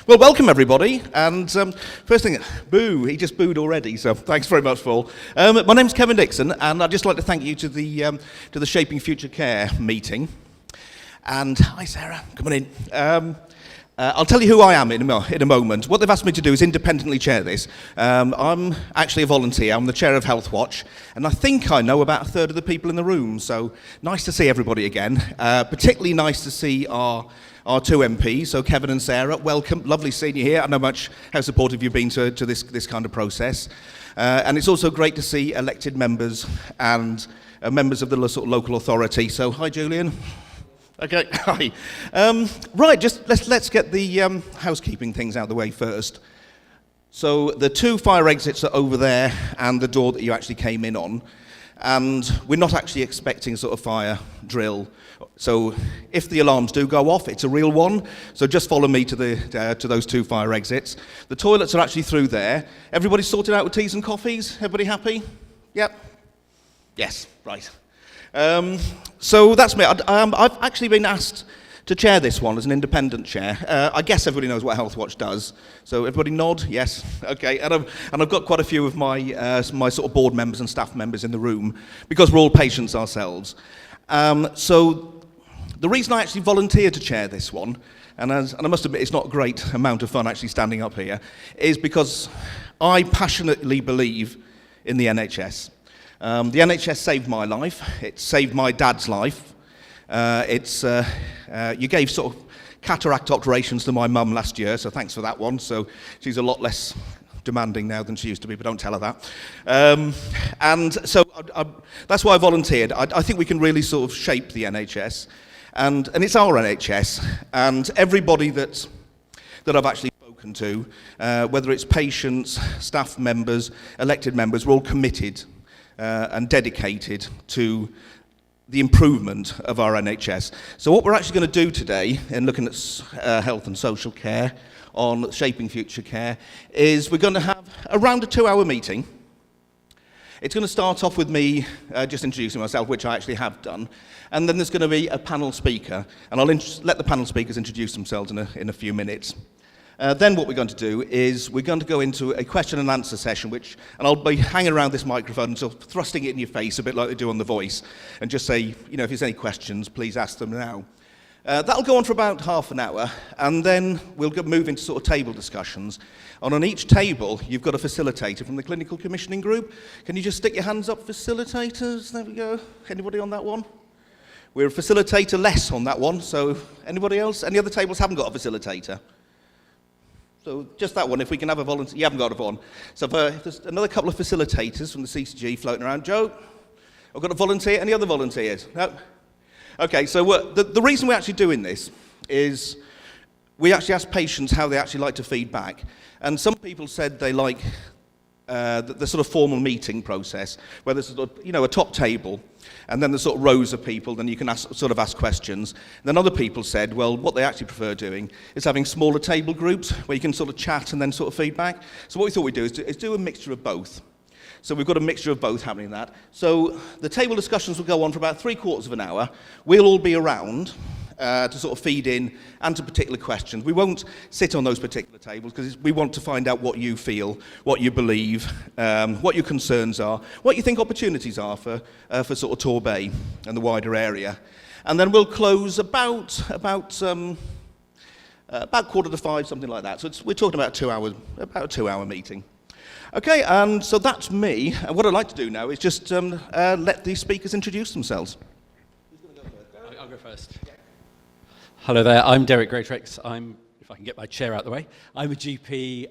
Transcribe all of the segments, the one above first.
Well, welcome everybody, and first thing, boo, he just booed already, so thanks very much, Paul. My name's Kevin Dixon, and I'd just like to thank you to the Shaping Future Care meeting. And, hi Sarah, come on in. I'll tell you who I am in a moment. What they've asked me to do is independently chair this. I'm actually a volunteer, I'm the chair of Health Watch, and I think I know about a third of the people in the room, so nice to see everybody again. Particularly nice to see our two MPs, so Kevin and Sarah, welcome, lovely seeing you here. I know how supportive you've been to this kind of process. And it's also great to see elected members and members of the sort of local authority. So, hi Julian. Okay, hi. Right, just let's get the housekeeping things out of the way first. So the two fire exits are over there and the door that you actually came in on. And we're not actually expecting sort of fire drill. So if the alarms do go off, it's a real one. So just follow me to those two fire exits. The toilets are actually through there. Everybody sorted out with teas and coffees? Everybody happy? Yep. Yes, right. So that's me. I've actually been asked to chair this one as an independent chair. I guess everybody knows what Health Watch does. So everybody nod, yes, okay. And I've got quite a few of my sort of board members and staff members in the room because we're all patients ourselves. So the reason I actually volunteered to chair this one, and I must admit it's not a great amount of fun actually standing up here, is because I passionately believe in the NHS. The NHS saved my life. It saved my dad's life. You gave sort of cataract operations to my mum last year, so thanks for that one. So she's a lot less demanding now than she used to be, but don't tell her that. And so that's why I volunteered. I think we can really sort of shape the NHS, and it's our NHS, and everybody that I've actually spoken to, whether it's patients, staff members, elected members, we're all committed and dedicated to the improvement of our NHS. So what we're actually going to do today, in looking at health and social care, on Shaping Future Care, is we're going to have around a 2-hour meeting. It's going to start off with me just introducing myself, which I actually have done, and then there's going to be a panel speaker, and I'll let the panel speakers introduce themselves in a few minutes. Then what we're going to do is we're going to go into a question and answer session, and I'll be hanging around this microphone and sort of thrusting it in your face, a bit like they do on The Voice, and just say, if there's any questions, please ask them now. That'll go on for about half an hour, and then we'll move into sort of table discussions. And on each table, you've got a facilitator from the clinical commissioning group. Can you just stick your hands up, facilitators? There we go. Anybody on that one? We're a facilitator less on that one, so anybody else? Any other tables haven't got a facilitator? So just that one, if we can have a volunteer. You haven't got one. So if there's another couple of facilitators from the CCG floating around. Joe, I've got a volunteer. Any other volunteers? No? Okay, so the reason we're actually doing this is we actually ask patients how they actually like to feed back. And some people said they like the sort of formal meeting process, where there's a top table, and then there's sort of rows of people, then you can ask questions. And then other people said, well, what they actually prefer doing is having smaller table groups, where you can sort of chat and then sort of feedback. So what we thought we'd do is do a mixture of both. So we've got a mixture of both happening in that. So the table discussions will go on for about 3/4 of an hour. We'll all be around to sort of feed in and to particular questions. We won't sit on those particular tables because we want to find out what you feel, what you believe, what your concerns are, what you think opportunities are for sort of Torbay and the wider area. And then we'll close about 4:45, something like that. So we're talking about about a 2-hour meeting. Okay, and so that's me. And what I'd like to do now is just let the speakers introduce themselves. Who's going to go first? I'll go first. Yeah. Hello there, I'm Derek Greatrix. If I can get my chair out the way, I'm a GP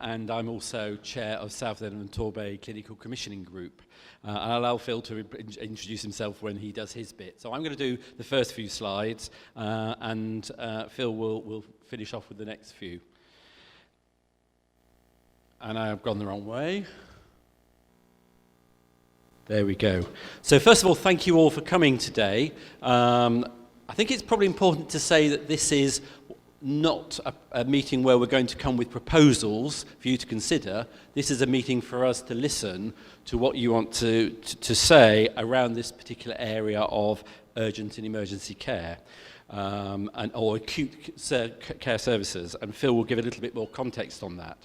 and I'm also chair of Southend and Torbay Clinical Commissioning Group. And I'll allow Phil to introduce himself when he does his bit. So I'm going to do the first few slides and Phil will finish off with the next few. And I've gone the wrong way. There we go. So first of all, thank you all for coming today. I think it's probably important to say that this is not a meeting where we're going to come with proposals for you to consider. This is a meeting for us to listen to what you want to say around this particular area of urgent and emergency care. or acute care services, and Phil will give a little bit more context on that.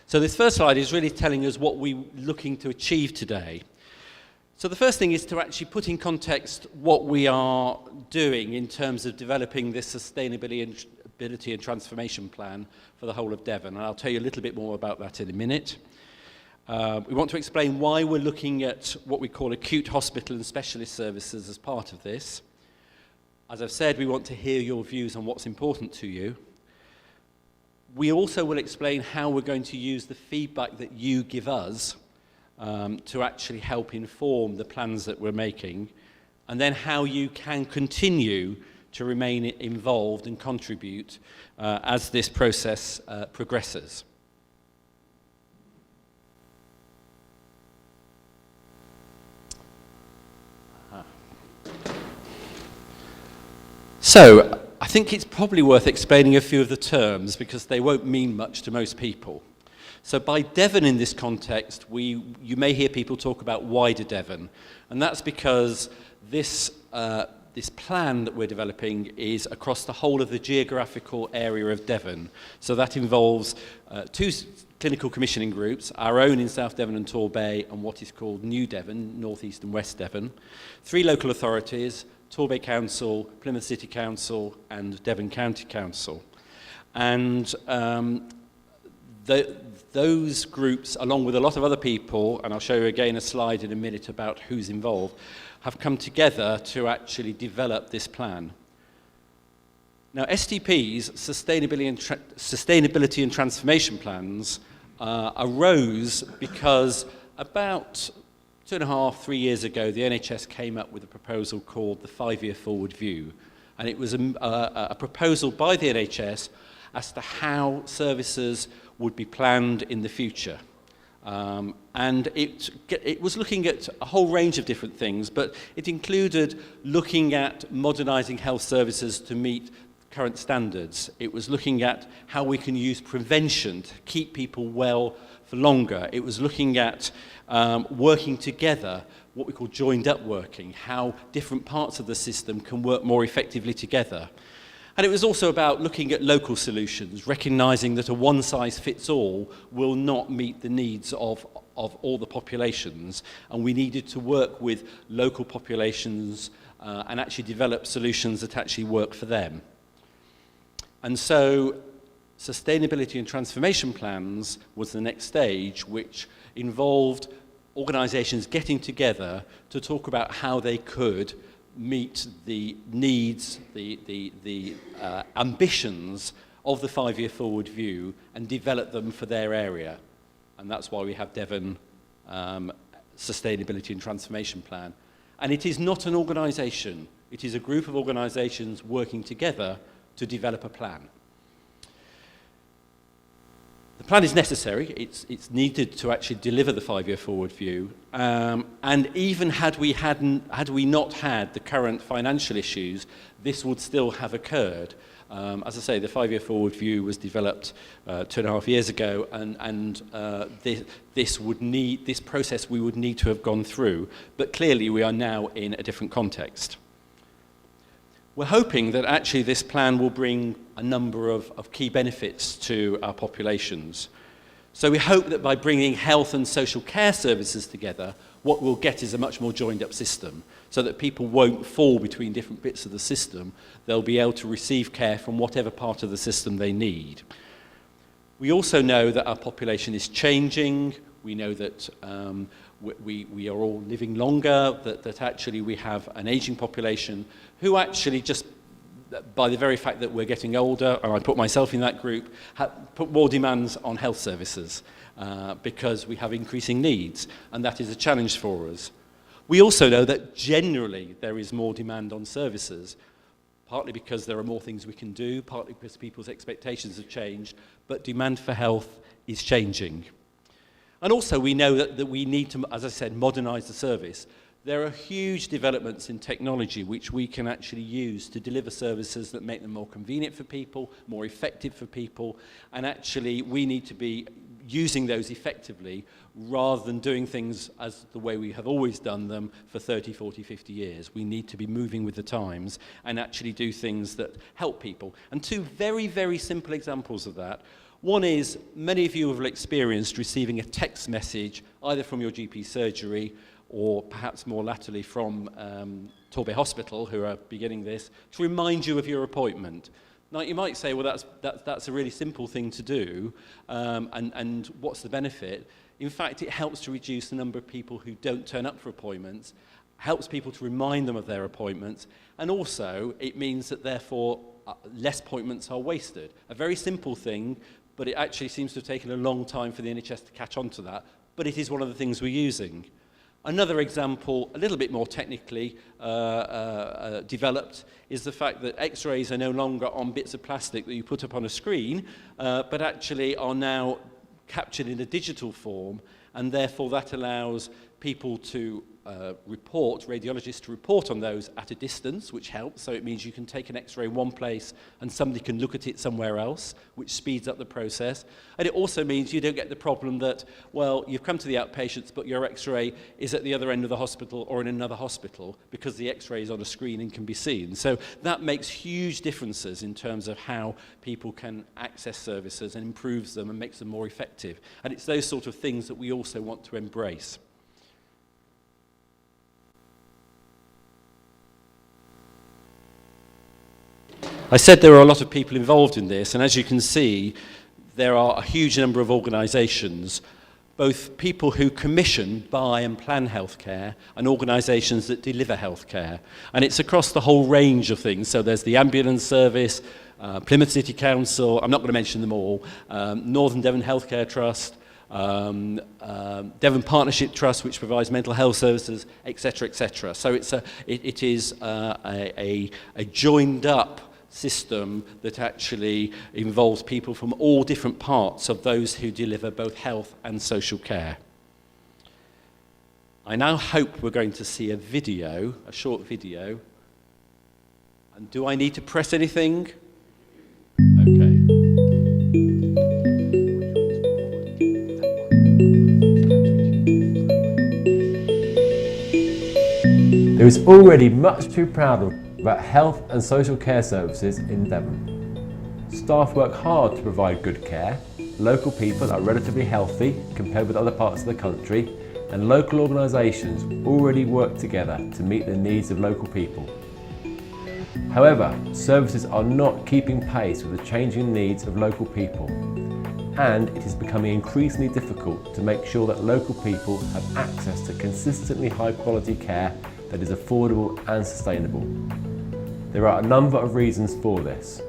So this first slide is really telling us what we're looking to achieve today. So the first thing is to actually put in context what we are doing in terms of developing this sustainability and transformation plan for the whole of Devon, and I'll tell you a little bit more about that in a minute. We want to explain why we're looking at what we call acute hospital and specialist services as part of this. As I've said, we want to hear your views on what's important to you. We also will explain how we're going to use the feedback that you give us to actually help inform the plans that we're making, and then how you can continue to remain involved and contribute as this process progresses. So, I think it's probably worth explaining a few of the terms because they won't mean much to most people. So by Devon in this context, you may hear people talk about wider Devon, and that's because this plan that we're developing is across the whole of the geographical area of Devon. So that involves two clinical commissioning groups, our own in South Devon and Torbay, and what is called New Devon, North East and West Devon, 3 local authorities, Torbay Council, Plymouth City Council, and Devon County Council. And those groups, along with a lot of other people, and I'll show you again a slide in a minute about who's involved, have come together to actually develop this plan. Now, STP's sustainability and transformation plans arose because about 2.5, 3 years ago, the NHS came up with a proposal called the 5-year forward view. And it was a proposal by the NHS as to how services would be planned in the future. And it was looking at a whole range of different things, but it included looking at modernising health services to meet current standards. It was looking at how we can use prevention to keep people well for longer. It was looking at working together, what we call joined up working, how different parts of the system can work more effectively together. And it was also about looking at local solutions, recognising that a one-size-fits-all will not meet the needs of all the populations, and we needed to work with local populations and actually develop solutions that actually work for them. And so sustainability and transformation plans was the next stage, which involved organisations getting together to talk about how they could meet the needs, the ambitions of the 5-year forward view and develop them for their area. And that's why we have Devon Sustainability and Transformation Plan. And it is not an organisation, it is a group of organisations working together to develop a plan. The plan is necessary, it's needed to actually deliver the 5-year forward view, and even had we not had the current financial issues, this would still have occurred. As I say, the 5-year forward view was developed 2.5 years ago, and this process we would need to have gone through, but clearly we are now in a different context. We're hoping that actually this plan will bring a number of key benefits to our populations. So we hope that by bringing health and social care services together, what we'll get is a much more joined up system, so that people won't fall between different bits of the system. They'll be able to receive care from whatever part of the system they need. We also know that our population is changing. We know that we are all living longer, that actually we have an aging population who actually just, by the very fact that we're getting older, and I put myself in that group, put more demands on health services because we have increasing needs, and that is a challenge for us. We also know that generally there is more demand on services, partly because there are more things we can do, partly because people's expectations have changed, but demand for health is changing. And also we know that we need to, as I said, modernise the service. There are huge developments in technology which we can actually use to deliver services that make them more convenient for people, more effective for people, and actually we need to be using those effectively rather than doing things as the way we have always done them for 30, 40, 50 years. We need to be moving with the times and actually do things that help people. And two very, very simple examples of that. One is, many of you have experienced receiving a text message either from your GP surgery or perhaps more latterly from Torbay Hospital, who are beginning this, to remind you of your appointment. Now, you might say, well, that's a really simple thing to do, and what's the benefit? In fact, it helps to reduce the number of people who don't turn up for appointments, helps people to remind them of their appointments, and also it means that, therefore, less appointments are wasted. A very simple thing, but it actually seems to have taken a long time for the NHS to catch on to that, but it is one of the things we're using. Another example, a little bit more technically developed, is the fact that X-rays are no longer on bits of plastic that you put up on a screen, but actually are now captured in a digital form, and therefore that allows people to radiologists to report on those at a distance, which helps. So it means you can take an X-ray in one place and somebody can look at it somewhere else, which speeds up the process. And it also means you don't get the problem that, well, you've come to the outpatients, but your X-ray is at the other end of the hospital or in another hospital because the X-ray is on a screen and can be seen. So that makes huge differences in terms of how people can access services and improves them and makes them more effective. And it's those sort of things that we also want to embrace. I said there are a lot of people involved in this, and as you can see, there are a huge number of organisations, both people who commission, buy and plan healthcare, and organisations that deliver healthcare. And it's across the whole range of things. So there's the ambulance service, Plymouth City Council, I'm not going to mention them all, Northern Devon Healthcare Trust, Devon Partnership Trust, which provides mental health services, etc., etc. So it is a joined up system that actually involves people from all different parts of those who deliver both health and social care. I now hope we're going to see a video, a short video. And do I need to press anything? Okay. There is already much to be proud of about health and social care services in Devon. Staff work hard to provide good care, local people are relatively healthy compared with other parts of the country, and local organisations already work together to meet the needs of local people. However, services are not keeping pace with the changing needs of local people, and it is becoming increasingly difficult to make sure that local people have access to consistently high quality care that is affordable and sustainable. There are a number of reasons for this.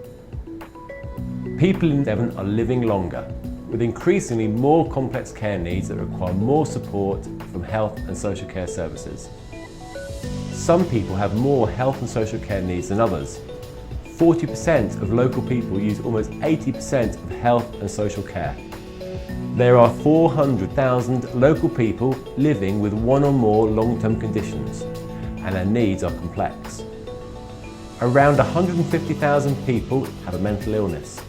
People in Devon are living longer, with increasingly more complex care needs that require more support from health and social care services. Some people have more health and social care needs than others. 40% of local people use almost 80% of health and social care. There are 400,000 local people living with one or more long-term conditions, and their needs are complex. Around 150,000 people have a mental illness.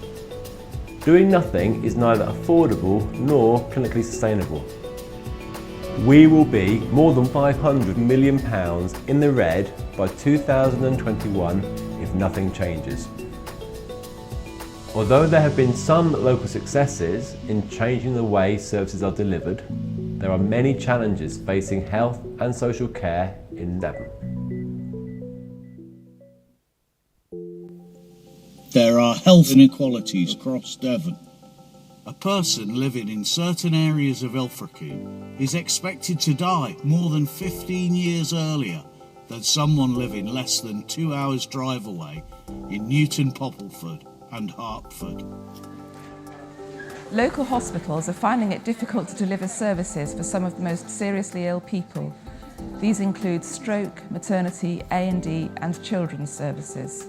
Doing nothing is neither affordable nor clinically sustainable. We will be more than £500 million in the red by 2021 if nothing changes. Although there have been some local successes in changing the way services are delivered, there are many challenges facing health and social care in Devon. There are health inequalities across Devon. A person living in certain areas of Ilfracombe is expected to die more than 15 years earlier than someone living less than 2 hours drive away in Newton, Poppleford and Hertford. Local hospitals are finding it difficult to deliver services for some of the most seriously ill people. These include stroke, maternity, A&E and children's services.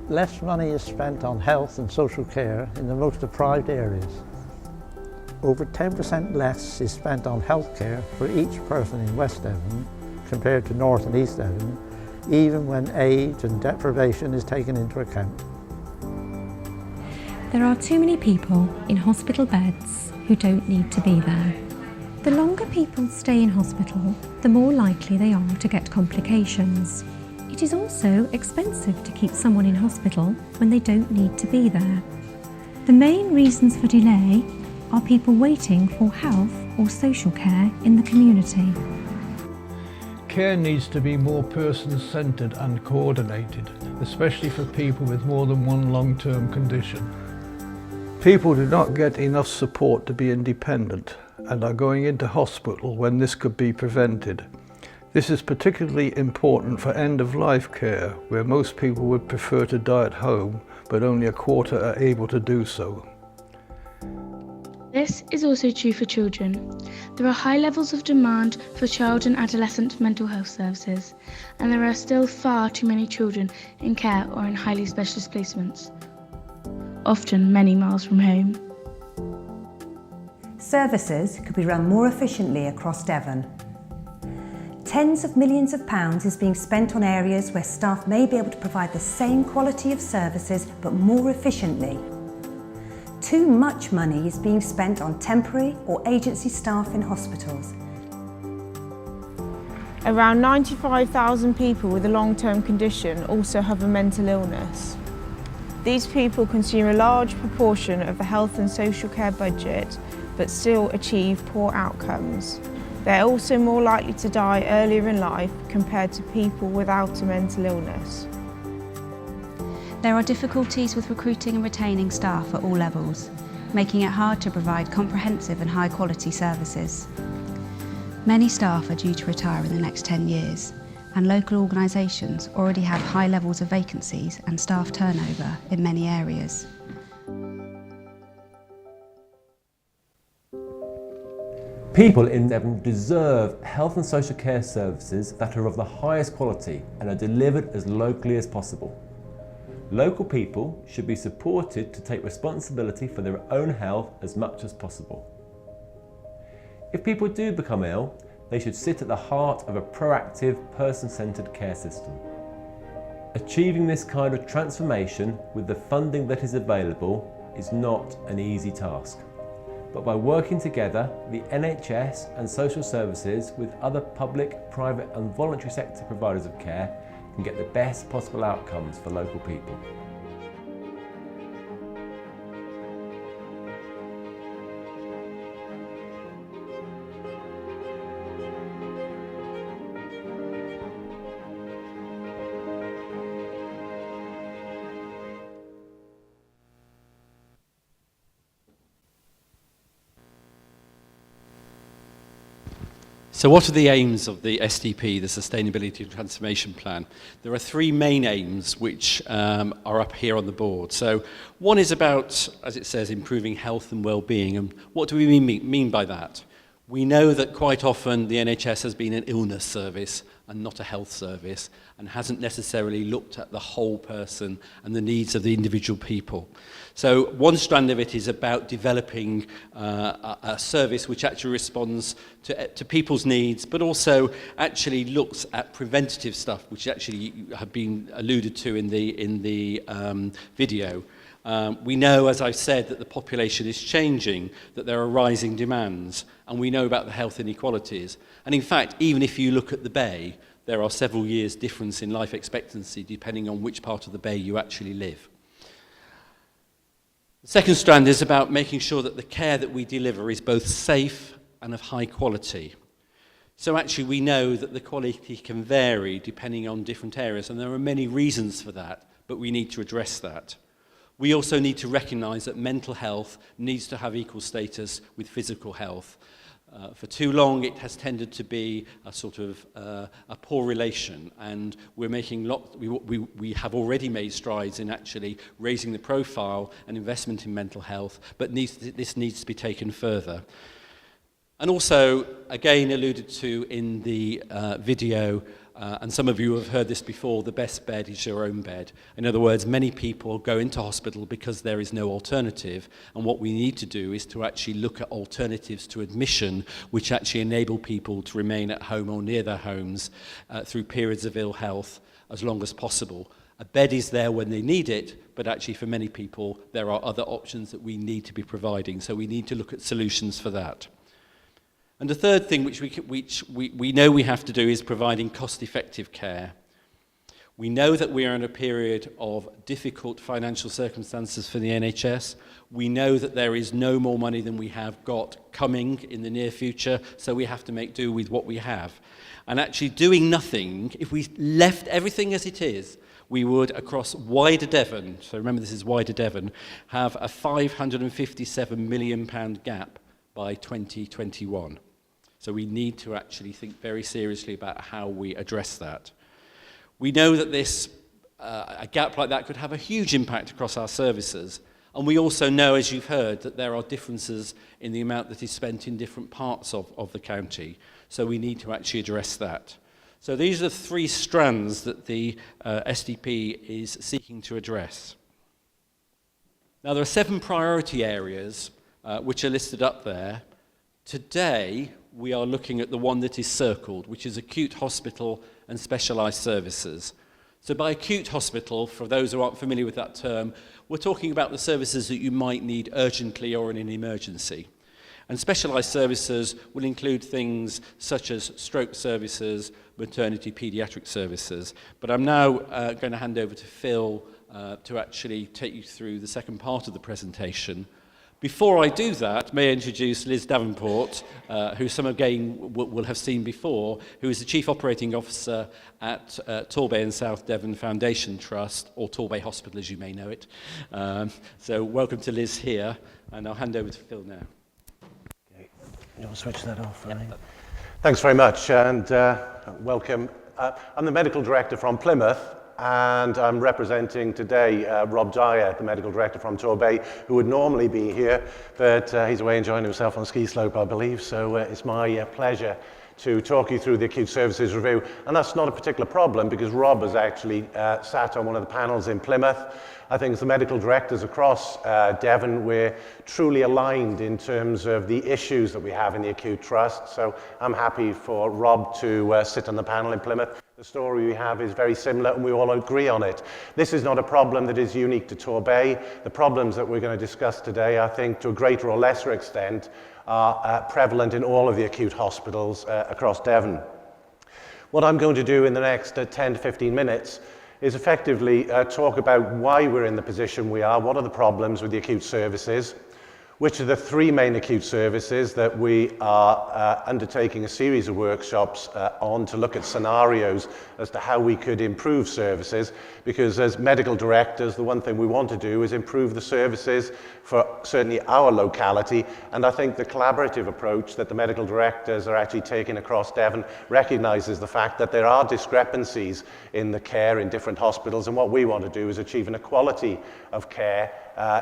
Less money is spent on health and social care in the most deprived areas. Over 10% less is spent on health care for each person in West Devon compared to North and East Devon, even when age and deprivation is taken into account. There are too many people in hospital beds who don't need to be there. The longer people stay in hospital, the more likely they are to get complications. It is also expensive to keep someone in hospital when they don't need to be there. The main reasons for delay are people waiting for health or social care in the community. Care needs to be more person-centred and coordinated, especially for people with more than one long-term condition. People do not get enough support to be independent and are going into hospital when this could be prevented. This is particularly important for end-of-life care, where most people would prefer to die at home, but only a quarter are able to do so. This is also true for children. There are high levels of demand for child and adolescent mental health services, and there are still far too many children in care or in highly specialist placements, often many miles from home. Services could be run more efficiently across Devon. Tens of millions of pounds is being spent on areas where staff may be able to provide the same quality of services but more efficiently. Too much money is being spent on temporary or agency staff in hospitals. Around 95,000 people with a long-term condition also have a mental illness. These people consume a large proportion of the health and social care budget, but still achieve poor outcomes. They're also more likely to die earlier in life compared to people without a mental illness. There are difficulties with recruiting and retaining staff at all levels, making it hard to provide comprehensive and high-quality services. Many staff are due to retire in the next 10 years, and local organisations already have high levels of vacancies and staff turnover in many areas. People in Devon deserve health and social care services that are of the highest quality and are delivered as locally as possible. Local people should be supported to take responsibility for their own health as much as possible. If people do become ill, they should sit at the heart of a proactive, person-centred care system. Achieving this kind of transformation with the funding that is available is not an easy task. But by working together, the NHS and social services with other public, private and voluntary sector providers of care can get the best possible outcomes for local people. So what are the aims of the SDP, the Sustainability and Transformation Plan? There are three main aims which are up here on the board. So one is about, as it says, improving health and well-being. And what do we mean by that? We know that quite often the NHS has been an illness service and not a health service, and hasn't necessarily looked at the whole person and the needs of the individual people. So one strand of it is about developing a service which actually responds to people's needs, but also actually looks at preventative stuff, which actually have been alluded to in the video. We know, as I've said, that the population is changing, that there are rising demands, and we know about the health inequalities. And in fact, even if you look at the Bay, there are several years difference in life expectancy depending on which part of the Bay you actually live. The second strand is about making sure that the care that we deliver is both safe and of high quality. So actually we know that the quality can vary depending on different areas, and there are many reasons for that, but we need to address that. We also need to recognise that mental health needs to have equal status with physical health. For too long, it has tended to be a sort of a poor relation, and we're making we have already made strides in actually raising the profile and investment in mental health, but this needs to be taken further. And also, again alluded to in the video, and some of you have heard this before, the best bed is your own bed. In other words, many people go into hospital because there is no alternative, and what we need to do is to actually look at alternatives to admission which actually enable people to remain at home or near their homes through periods of ill health as long as possible. A bed is there when they need it, but actually for many people, there are other options that we need to be providing. So we need to look at solutions for that. And the third thing which we know we have to do is providing cost-effective care. We know that we are in a period of difficult financial circumstances for the NHS. We know that there is no more money than we have got coming in the near future, so we have to make do with what we have. And actually doing nothing, if we left everything as it is, we would, across wider Devon, so remember this is wider Devon, have a £557 million gap by 2021. So we need to actually think very seriously about how we address that. We know that a gap like that could have a huge impact across our services. And we also know, as you've heard, that there are differences in the amount that is spent in different parts of the county. So we need to actually address that. So these are the three strands that the SDP is seeking to address. Now, there are 7 priority areas which are listed up there. Today, we are looking at the one that is circled, which is acute hospital and specialised services. So by acute hospital, for those who aren't familiar with that term, we're talking about the services that you might need urgently or in an emergency. And specialised services will include things such as stroke services, maternity, paediatric services. But I'm now going to hand over to Phil to actually take you through the second part of the presentation. Before I do that, may I introduce Liz Davenport, who some again will have seen before, who is the Chief Operating Officer at Torbay and South Devon Foundation Trust, or Torbay Hospital as you may know it. So welcome to Liz here, and I'll hand over to Phil now. Okay. You want to switch that off? Right? Thanks very much, and welcome. I'm the Medical Director from Plymouth, and I'm representing today Rob Dyer, the Medical Director from Torbay, who would normally be here, but he's away enjoying himself on ski slope, I believe, so it's my pleasure to talk you through the Acute Services Review. And that's not a particular problem, because Rob has actually sat on one of the panels in Plymouth. I think as the medical directors across Devon, we're truly aligned in terms of the issues that we have in the Acute Trust, so I'm happy for Rob to sit on the panel in Plymouth. The story we have is very similar, and we all agree on it. This is not a problem that is unique to Torbay. The problems that we're going to discuss today, I think, to a greater or lesser extent, are prevalent in all of the acute hospitals across Devon. What I'm going to do in the next 10 to 15 minutes is effectively talk about why we're in the position we are, what are the problems with the acute services, which are the 3 main acute services that we are undertaking a series of workshops on to look at scenarios as to how we could improve services, because as medical directors, the one thing we want to do is improve the services for certainly our locality, and I think the collaborative approach that the medical directors are actually taking across Devon recognises the fact that there are discrepancies in the care in different hospitals, and what we want to do is achieve an equality of care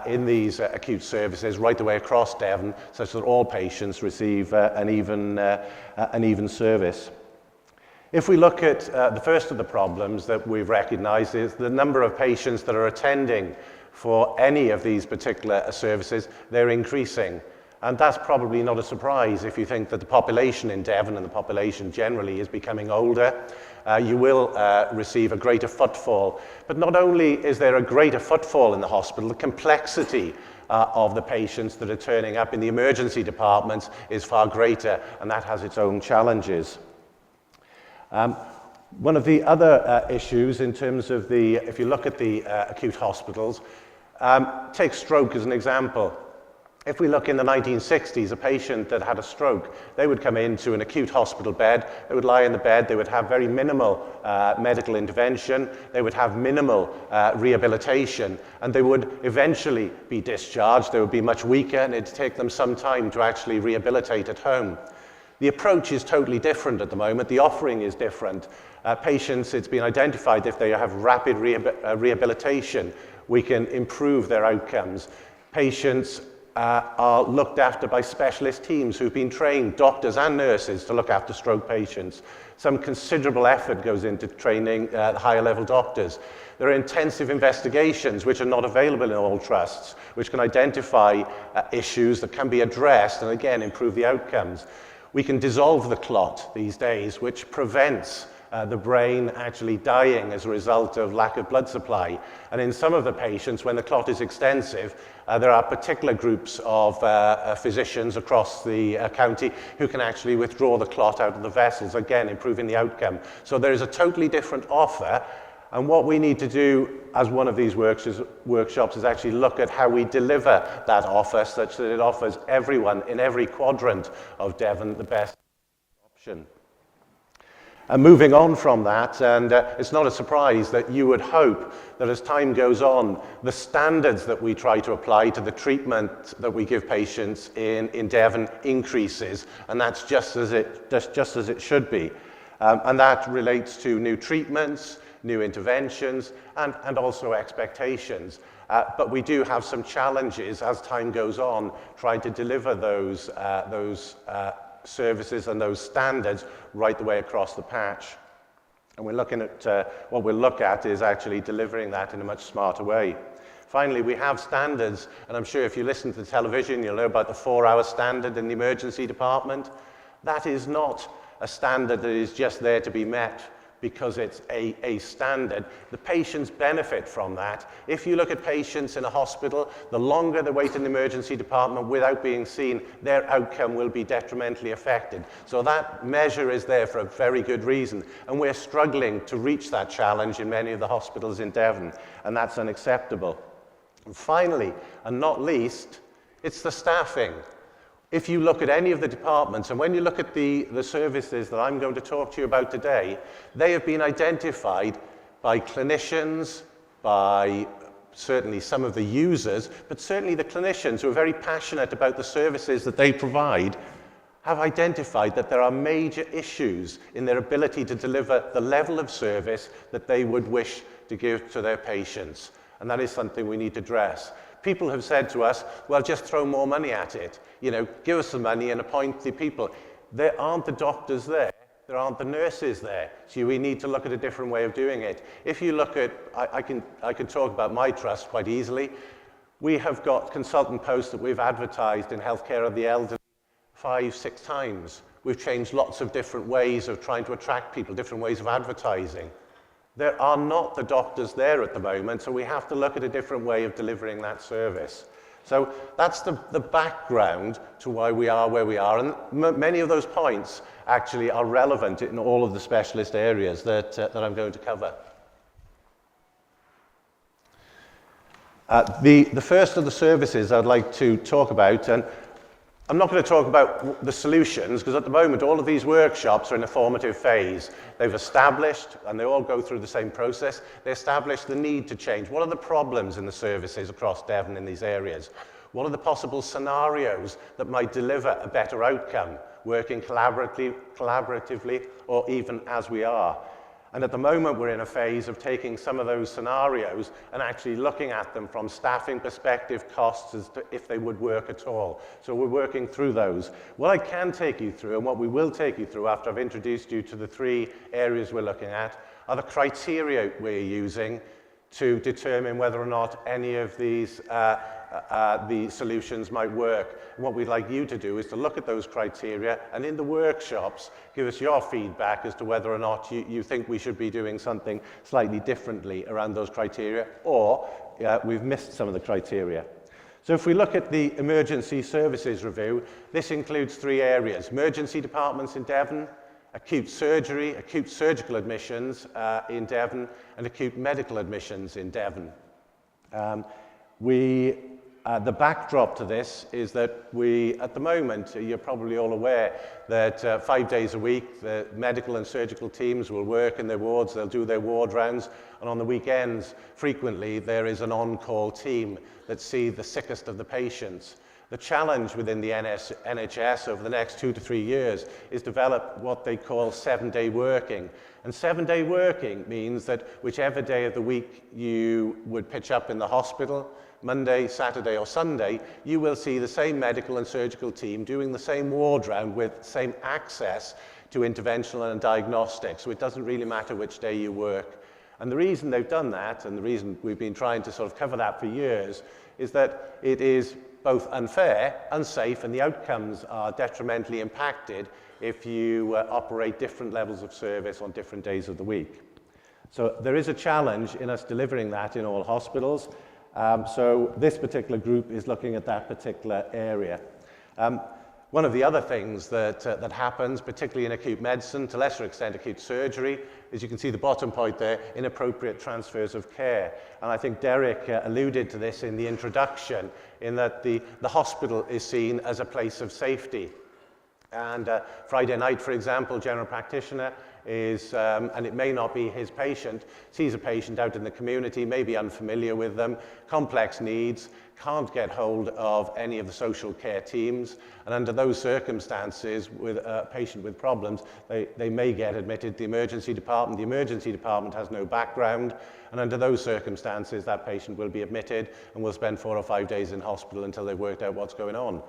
in these acute services right the way across Devon, such that all patients receive an even service. If we look at the first of the problems that we've recognised is the number of patients that are attending for any of these particular services, they're increasing. And that's probably not a surprise if you think that the population in Devon and the population generally is becoming older. You will receive a greater footfall. But not only is there a greater footfall in the hospital, the complexity of the patients that are turning up in the emergency departments is far greater, and that has its own challenges. One of the other issues in terms of if you look at the acute hospitals, take stroke as an example. If we look in the 1960s, a patient that had a stroke, they would come into an acute hospital bed, they would lie in the bed, they would have very minimal medical intervention, they would have minimal rehabilitation, and they would eventually be discharged. They would be much weaker, and it'd take them some time to actually rehabilitate at home. The approach is totally different at the moment. The offering is different. Patients, it's been identified if they have rapid rehabilitation, we can improve their outcomes. Patients are looked after by specialist teams who've been trained, doctors and nurses, to look after stroke patients. Some considerable effort goes into training higher level doctors. There are intensive investigations which are not available in all trusts, which can identify issues that can be addressed and again improve the outcomes. We can dissolve the clot these days, which prevents the brain actually dying as a result of lack of blood supply. And in some of the patients, when the clot is extensive, there are particular groups of physicians across the county who can actually withdraw the clot out of the vessels, again, improving the outcome. So there is a totally different offer. And what we need to do as one of these workshops is actually look at how we deliver that offer such that it offers everyone in every quadrant of Devon the best option. And moving on from that, and it's not a surprise that you would hope that as time goes on, the standards that we try to apply to the treatment that we give patients in Devon increases, and that's just as it should be. And that relates to new treatments, new interventions, and also expectations. But we do have some challenges as time goes on trying to deliver those services and those standards right the way across the patch. And we're looking at, what we'll look at is actually delivering that in a much smarter way. Finally, we have standards, and I'm sure if you listen to the television, you'll know about the 4-hour standard in the emergency department. That is not a standard that is just there to be met because it's a standard. The patients benefit from that. If you look at patients in a hospital, the longer they wait in the emergency department without being seen, their outcome will be detrimentally affected. So that measure is there for a very good reason. And we're struggling to reach that challenge in many of the hospitals in Devon, and that's unacceptable. And finally, and not least, it's the staffing. If you look at any of the departments, and when you look at the services that I'm going to talk to you about today, they have been identified by clinicians, by certainly some of the users, but certainly the clinicians who are very passionate about the services that they provide have identified that there are major issues in their ability to deliver the level of service that they would wish to give to their patients. And that is something we need to address. People have said to us, well, just throw more money at it. You know, give us the money and appoint the people. There aren't the doctors there. There aren't the nurses there. So we need to look at a different way of doing it. If you look at, I can talk about my trust quite easily. We have got consultant posts that we've advertised in healthcare of the elderly 5-6 times. We've changed lots of different ways of trying to attract people, different ways of advertising. There are not the doctors there at the moment, so we have to look at a different way of delivering that service. So that's the background to why we are where we are, and many of those points actually are relevant in all of the specialist areas that I'm going to cover. The first of the services I'd like to talk about, and I'm not going to talk about the solutions, because at the moment all of these workshops are in a formative phase. They've established, and they all go through the same process, they establish the need to change. What are the problems in the services across Devon in these areas? What are the possible scenarios that might deliver a better outcome, working collaboratively, or even as we are? And at the moment, we're in a phase of taking some of those scenarios and actually looking at them from staffing perspective, costs, as to if they would work at all. So we're working through those. What I can take you through, and what we will take you through after I've introduced you to the 3 areas we're looking at, are the criteria we're using to determine whether or not any of these the solutions might work. And what we'd like you to do is to look at those criteria, and in the workshops, give us your feedback as to whether or not you think we should be doing something slightly differently around those criteria, or we've missed some of the criteria. So if we look at the emergency services review, this includes 3 areas: emergency departments in Devon, acute surgery, acute surgical admissions in Devon, and acute medical admissions in Devon. The backdrop to this is that we, at the moment, you're probably all aware that 5 days a week, the medical and surgical teams will work in their wards, they'll do their ward rounds, and on the weekends, frequently, there is an on-call team that see the sickest of the patients. The challenge within the NHS over the next 2 to 3 years is develop what they call 7-day working. And 7-day working means that whichever day of the week you would pitch up in the hospital, Monday, Saturday or Sunday, you will see the same medical and surgical team doing the same ward round with the same access to interventional and diagnostics. So it doesn't really matter which day you work. And the reason they've done that, and the reason we've been trying to sort of cover that for years, is that it is both unfair, unsafe, and the outcomes are detrimentally impacted if you operate different levels of service on different days of the week. So there is a challenge in us delivering that in all hospitals. So this particular group is looking at that particular area. One of the other things that happens, particularly in acute medicine, to a lesser extent acute surgery, is you can see the bottom point there, inappropriate transfers of care. And I think Derek alluded to this in the introduction, in that the hospital is seen as a place of safety. And Friday night, for example, general practitioner is, and it may not be his patient, sees a patient out in the community, may be unfamiliar with them, complex needs, can't get hold of any of the social care teams, and under those circumstances, with a patient with problems, they may get admitted to the emergency department. The emergency department has no background, and under those circumstances, that patient will be admitted and will spend 4 or 5 days in hospital until they've worked out what's going on.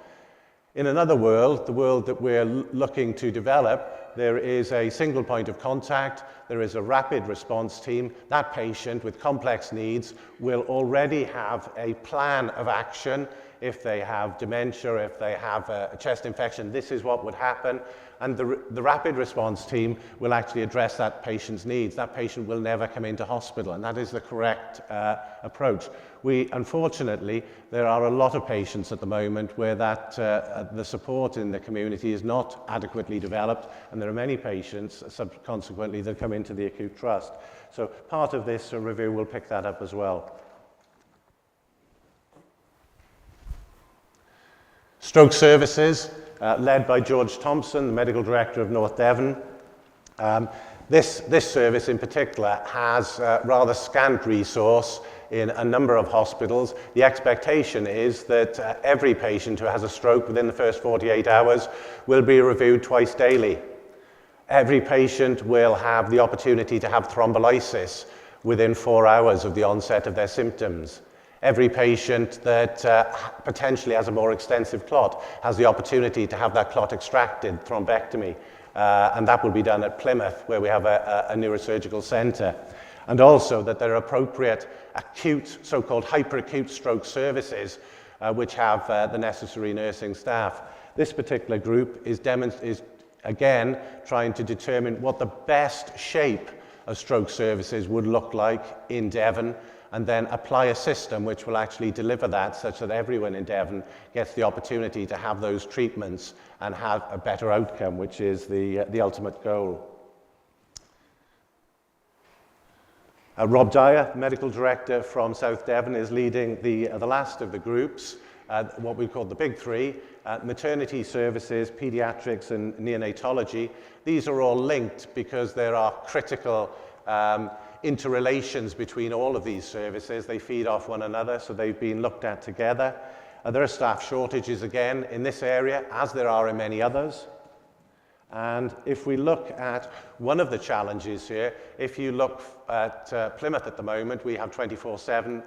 In another world, the world that we're looking to develop, there is a single point of contact, there is a rapid response team. That patient with complex needs will already have a plan of action. If they have dementia, if they have a chest infection, this is what would happen. And the rapid response team will actually address that patient's needs. That patient will never come into hospital, and that is the correct approach. Unfortunately, there are a lot of patients at the moment where the support in the community is not adequately developed, and there are many patients, consequently, that come into the acute trust. So part of this review will pick that up as well. Stroke Services, led by George Thompson, the Medical Director of North Devon. This service in particular has rather scant resource in a number of hospitals. The expectation is that every patient who has a stroke within the first 48 hours will be reviewed twice daily. Every patient will have the opportunity to have thrombolysis within 4 hours of the onset of their symptoms. Every patient that potentially has a more extensive clot has the opportunity to have that clot extracted, thrombectomy, and that will be done at Plymouth, where we have a neurosurgical centre. And also that there are appropriate acute, so-called hyperacute stroke services, which have the necessary nursing staff. This particular group is again trying to determine what the best shape of stroke services would look like in Devon, and then apply a system which will actually deliver that, such that everyone in Devon gets the opportunity to have those treatments and have a better outcome, which is the ultimate goal. Rob Dyer, Medical Director from South Devon, is leading the last of the groups, what we call the big three, maternity services, pediatrics, and neonatology. These are all linked because there are critical interrelations between all of these services. They feed off one another, so they've been looked at together. There are staff shortages again in this area, as there are in many others. And if we look at one of the challenges here, if you look at Plymouth at the moment, we have 24/7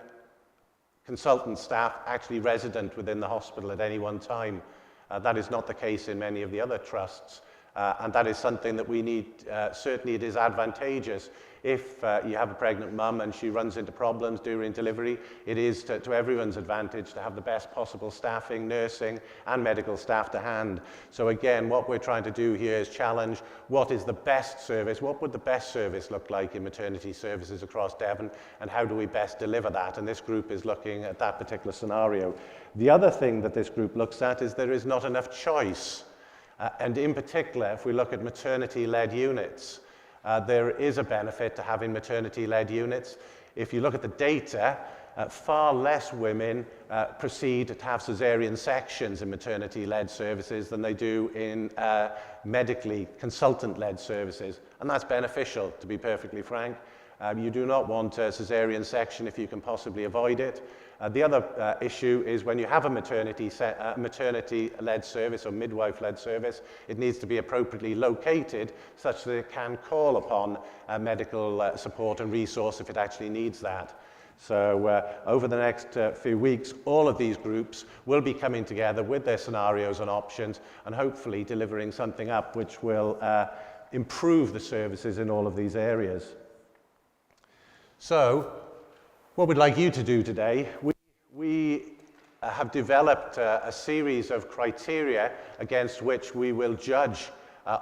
consultant staff actually resident within the hospital at any one time. That is not the case in many of the other trusts. And that is something that we need, certainly it is advantageous. If you have a pregnant mum and she runs into problems during delivery, it is to everyone's advantage to have the best possible staffing, nursing, and medical staff to hand. So again, what we're trying to do here is challenge what is the best service, what would the best service look like in maternity services across Devon, and how do we best deliver that? And this group is looking at that particular scenario. The other thing that this group looks at is there is not enough choice. And in particular, if we look at maternity-led units, there is a benefit to having maternity-led units. If you look at the data, far less women proceed to have caesarean sections in maternity-led services than they do in medically consultant-led services. And that's beneficial, to be perfectly frank. You do not want a caesarean section if you can possibly avoid it. The other issue is when you have a maternity-led service or midwife-led service, it needs to be appropriately located such that it can call upon medical support and resource if it actually needs that. So over the next few weeks, all of these groups will be coming together with their scenarios and options and hopefully delivering something up which will improve the services in all of these areas. So, what we'd like you to do today, we have developed a series of criteria against which we will judge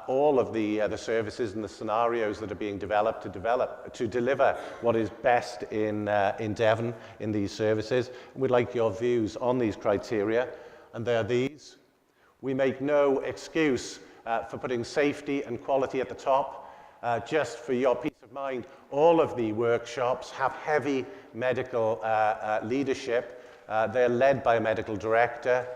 all of the services and the scenarios that are being developed to deliver what is best in Devon in these services. We'd like your views on these criteria, and they are these. We make no excuse for putting safety and quality at the top. Just for your peace of mind, all of the workshops have heavy medical leadership. They're led by a medical director.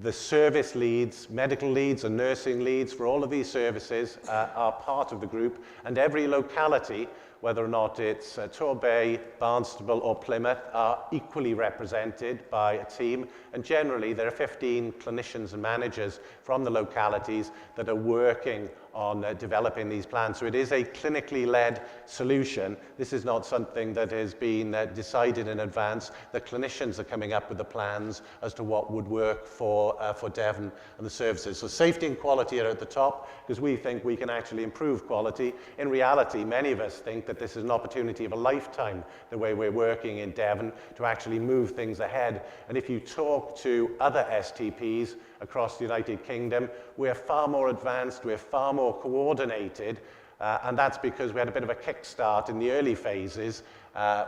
The service leads, medical leads and nursing leads for all of these services are part of the group, and every locality, whether or not it's Torbay, Barnstable or Plymouth, are equally represented by a team, and generally there are 15 clinicians and managers from the localities that are working on developing these plans. So it is a clinically led solution. This is not something that has been decided in advance. The clinicians are coming up with the plans as to what would work for Devon and the services. So safety and quality are at the top, because we think we can actually improve quality. In reality, many of us think that this is an opportunity of a lifetime, the way we're working in Devon, to actually move things ahead. And if you talk to other STPs across the United Kingdom, we're far more advanced, we're far more coordinated, and that's because we had a bit of a kickstart in the early phases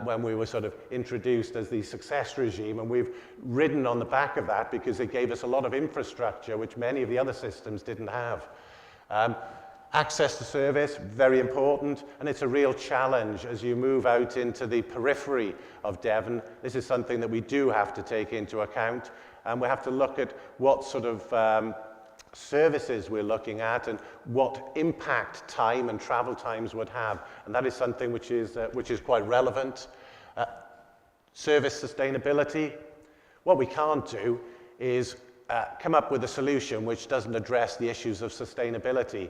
when we were sort of introduced as the success regime, and we've ridden on the back of that because it gave us a lot of infrastructure which many of the other systems didn't have. Access to service, very important, and it's a real challenge as you move out into the periphery of Devon. This is something that we do have to take into account, and we have to look at what sort of services we're looking at and what impact time and travel times would have, and that is something which is quite relevant. Service sustainability. What we can't do is come up with a solution which doesn't address the issues of sustainability.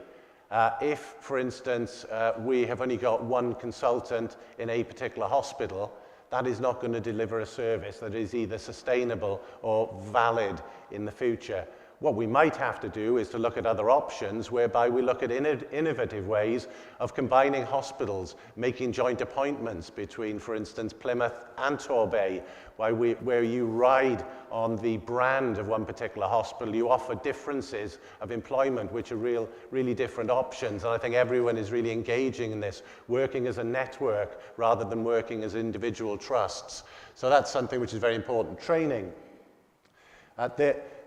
If, for instance, we have only got one consultant in a particular hospital, that is not going to deliver a service that is either sustainable or valid in the future. What we might have to do is to look at other options whereby we look at innovative ways of combining hospitals, making joint appointments between, for instance, Plymouth and Torbay, where you ride on the brand of one particular hospital. You offer differences of employment, which are really different options. And I think everyone is really engaging in this, working as a network rather than working as individual trusts. So that's something which is very important. Training.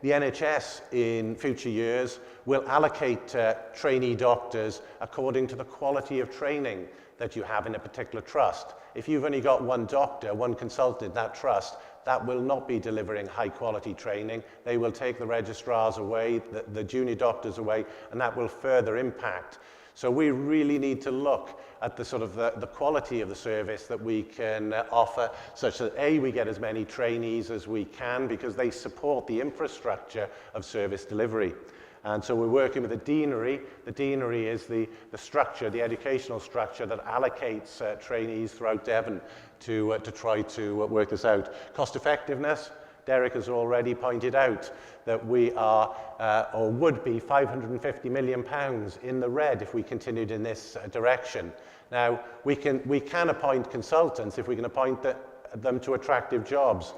The NHS in future years will allocate trainee doctors according to the quality of training that you have in a particular trust. If you've only got one doctor, one consultant in that trust, that will not be delivering high quality training. They will take the registrars away, the junior doctors away, and that will further impact. So we really need to look at the sort of the quality of the service that we can offer, such that A, we get as many trainees as we can, because they support the infrastructure of service delivery. And so we're working with the deanery. The deanery is the structure, the educational structure that allocates trainees throughout Devon to try to work this out. Cost effectiveness. Derek has already pointed out that we are, or would be, £550 million in the red if we continued in this direction. Now, we can appoint consultants if we can appoint them to attractive jobs.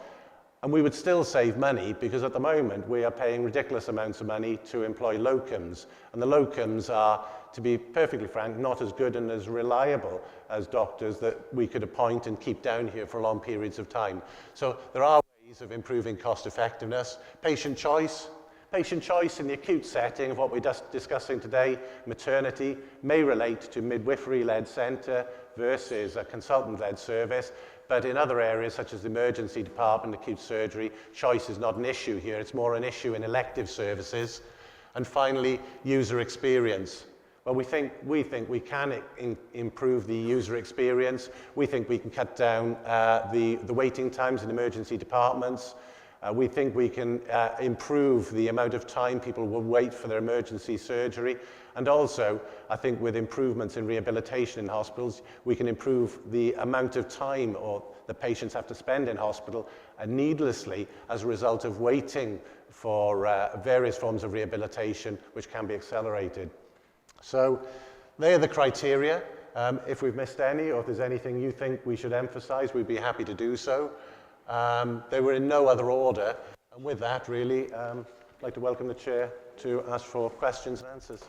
And we would still save money, because at the moment we are paying ridiculous amounts of money to employ locums. And the locums are, to be perfectly frank, not as good and as reliable as doctors that we could appoint and keep down here for long periods of time. So there are of improving cost effectiveness. Patient choice. Patient choice in the acute setting of what we're just discussing today, maternity, may relate to midwifery-led centre versus a consultant-led service, but in other areas such as the emergency department, acute surgery, choice is not an issue here. It's more an issue in elective services. And finally, user experience. Well, we think we can improve the user experience. We think we can cut down the waiting times in emergency departments. We think we can improve the amount of time people will wait for their emergency surgery. And also, I think with improvements in rehabilitation in hospitals, we can improve the amount of time the patients have to spend in hospital needlessly as a result of waiting for various forms of rehabilitation, which can be accelerated. So they are the criteria. If we've missed any, or if there's anything you think we should emphasize, we'd be happy to do so. They were in no other order. And with that, really, I'd like to welcome the Chair to ask for questions and answers.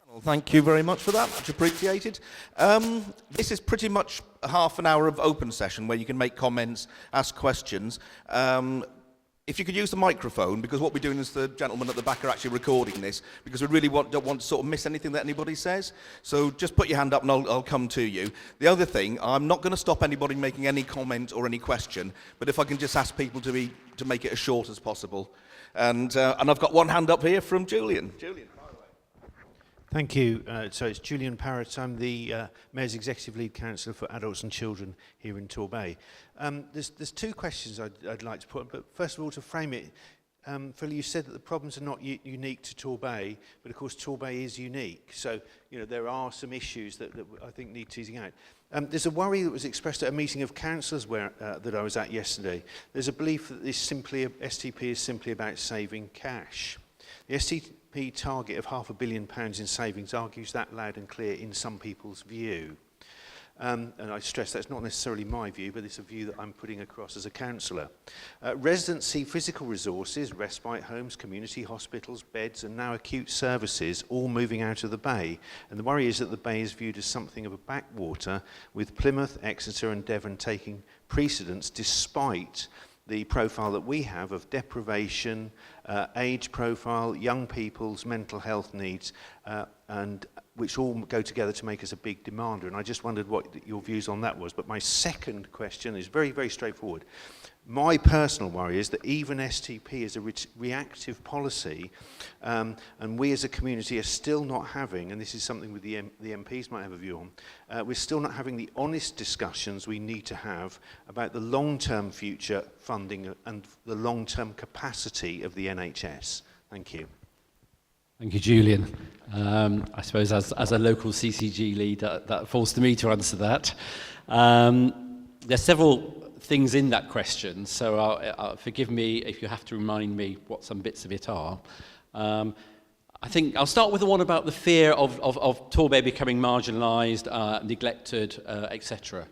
Well, thank you very much for that, much appreciated. This is pretty much a half an hour of open session where you can make comments, ask questions. If you could use the microphone, because what we're doing is the gentlemen at the back are actually recording this, because we really don't want to sort of miss anything that anybody says. So just put your hand up and I'll come to you. The other thing, I'm not going to stop anybody making any comment or any question, but if I can just ask people to make it as short as possible. And I've got one hand up here from Julian. Julian. Thank you. So it's Julian Parrott. I'm the Mayor's Executive Lead Counsellor for Adults and Children here in Torbay. There's two questions I'd like to put, but first of all, to frame it, Phil, you said that the problems are not unique to Torbay, but of course Torbay is unique. So, you know, there are some issues that I think need teasing out. There's a worry that was expressed at a meeting of councillors that I was at yesterday. There's a belief that STP is simply about saving cash. The STP target of £500 million in savings argues that loud and clear in some people's view. And I stress that's not necessarily my view, but it's a view that I'm putting across as a councillor. Residents see physical resources, respite homes, community hospitals, beds, and now acute services all moving out of the Bay. And the worry is that the Bay is viewed as something of a backwater, with Plymouth, Exeter and Devon taking precedence despite the profile that we have of deprivation, age profile, young people's mental health needs, and which all go together to make us a big demander. And I just wondered what your views on that was. But my second question is very, very straightforward. My personal worry is that even STP is a reactive policy, and we as a community are still not having, and this is something with the MPs might have a view on, we're still not having the honest discussions we need to have about the long-term future funding and the long-term capacity of the NHS. Thank you. Thank you, Julian. I suppose as a local CCG lead, that falls to me to answer that. There's several things in that question, so forgive me if you have to remind me what some bits of it are. I think I'll start with the one about the fear of Torbay becoming marginalised, neglected, etc.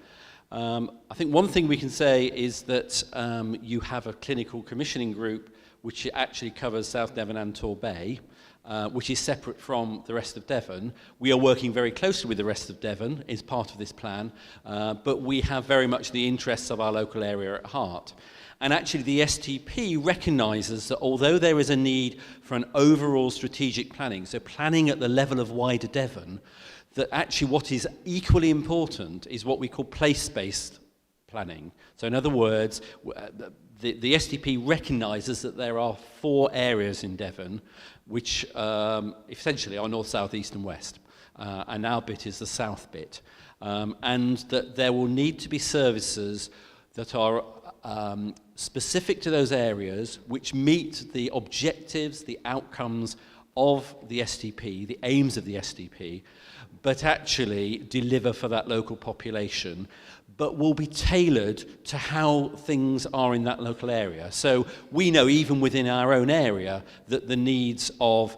I think one thing we can say is that you have a clinical commissioning group which actually covers South Devon and Torbay, which is separate from the rest of Devon. We are working very closely with the rest of Devon as part of this plan, but we have very much the interests of our local area at heart. And actually the STP recognises that although there is a need for an overall strategic planning, so planning at the level of wider Devon, that actually what is equally important is what we call place-based planning. So in other words, the STP recognises that there are 4 areas in Devon which essentially are north, south, east and west. And our bit is the south bit. And that there will need to be services that are specific to those areas which meet the objectives, the outcomes of the STP, the aims of the STP, but actually deliver for that local population, but will be tailored to how things are in that local area. So we know even within our own area that the needs of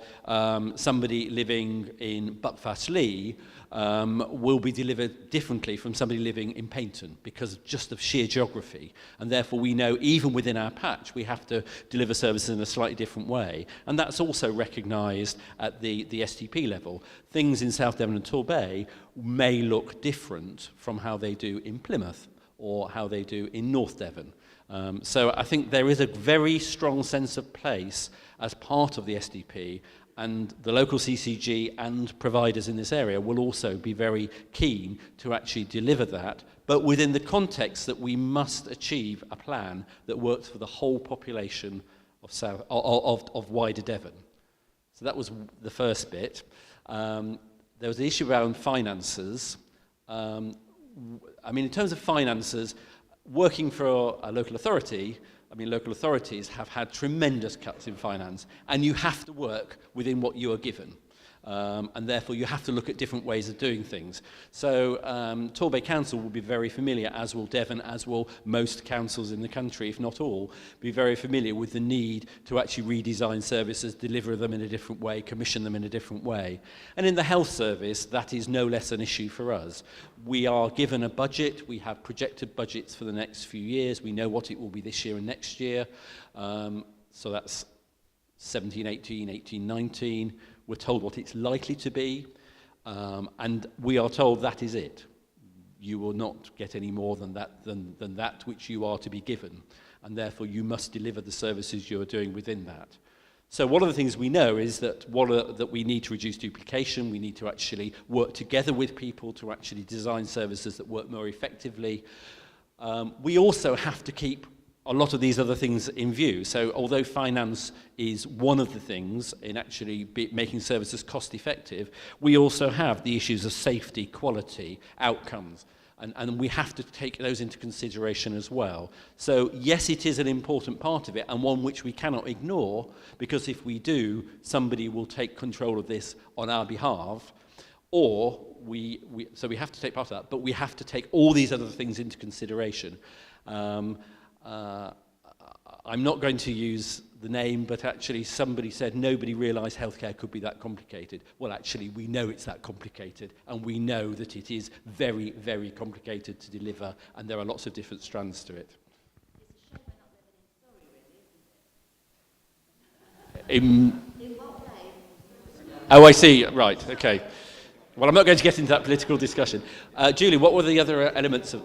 somebody living in Buckfast-Lee will be delivered differently from somebody living in Paignton because of just of sheer geography. And therefore we know even within our patch we have to deliver services in a slightly different way. And that's also recognised at the STP level. Things in South Devon and Torbay may look different from how they do in Plymouth or how they do in North Devon. So I think there is a very strong sense of place as part of the STP, and the local CCG and providers in this area will also be very keen to actually deliver that, but within the context that we must achieve a plan that works for the whole population of wider Devon. So that was the first bit. There was the issue around finances. I mean, in terms of finances, working for a local authority, I mean, local authorities have had tremendous cuts in finance, and you have to work within what you are given. and therefore you have to look at different ways of doing things. So Torbay Council will be very familiar, as will Devon, as will most councils in the country, if not all, be very familiar with the need to actually redesign services, deliver them in a different way, commission them in a different way. And in the health service, that is no less an issue for us. We are given a budget, we have projected budgets for the next few years, we know what it will be this year and next year, so that's 17, 18, 18, 19. We're told what it's likely to be, and we are told that is it. You will not get any more than that which you are to be given, and therefore you must deliver the services you are doing within that. So one of the things we know is that that we need to reduce duplication, we need to actually work together with people to actually design services that work more effectively. We also have to keep a lot of these other things in view. So although finance is one of the things in actually making services cost effective, we also have the issues of safety, quality, outcomes, and we have to take those into consideration as well. So yes, it is an important part of it, and one which we cannot ignore, because if we do, somebody will take control of this on our behalf, or so we have to take part of that, but we have to take all these other things into consideration. I'm not going to use the name, but actually somebody said nobody realised healthcare could be that complicated. Well, actually, we know it's that complicated, and we know that it is very, very complicated to deliver, and there are lots of different strands to it. Oh, I see. Right. Okay. Well, I'm not going to get into that political discussion. Julie, what were the other elements of...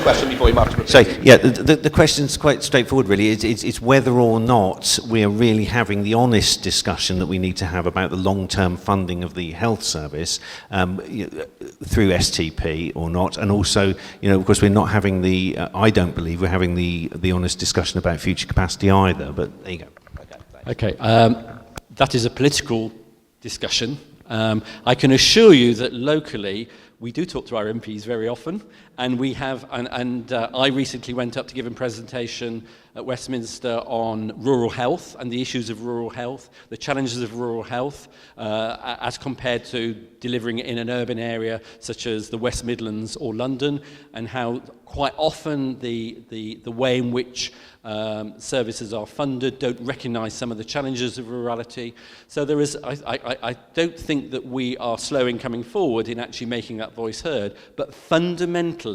Question before you mark. So, yeah, the question's quite straightforward, really. It's whether or not we are really having the honest discussion that we need to have about the long-term funding of the health service through STP or not. And also, of course, we're not having I don't believe we're having the honest discussion about future capacity either. But there you go. Okay, that is a political discussion. I can assure you that locally, we do talk to our MPs very often, and we have, I recently went up to give a presentation at Westminster on rural health and the issues of rural health, the challenges of rural health, as compared to delivering it in an urban area such as the West Midlands or London, and how quite often the way in which services are funded don't recognise some of the challenges of rurality. So there is, I don't think that we are slow in coming forward in actually making that voice heard, but fundamentally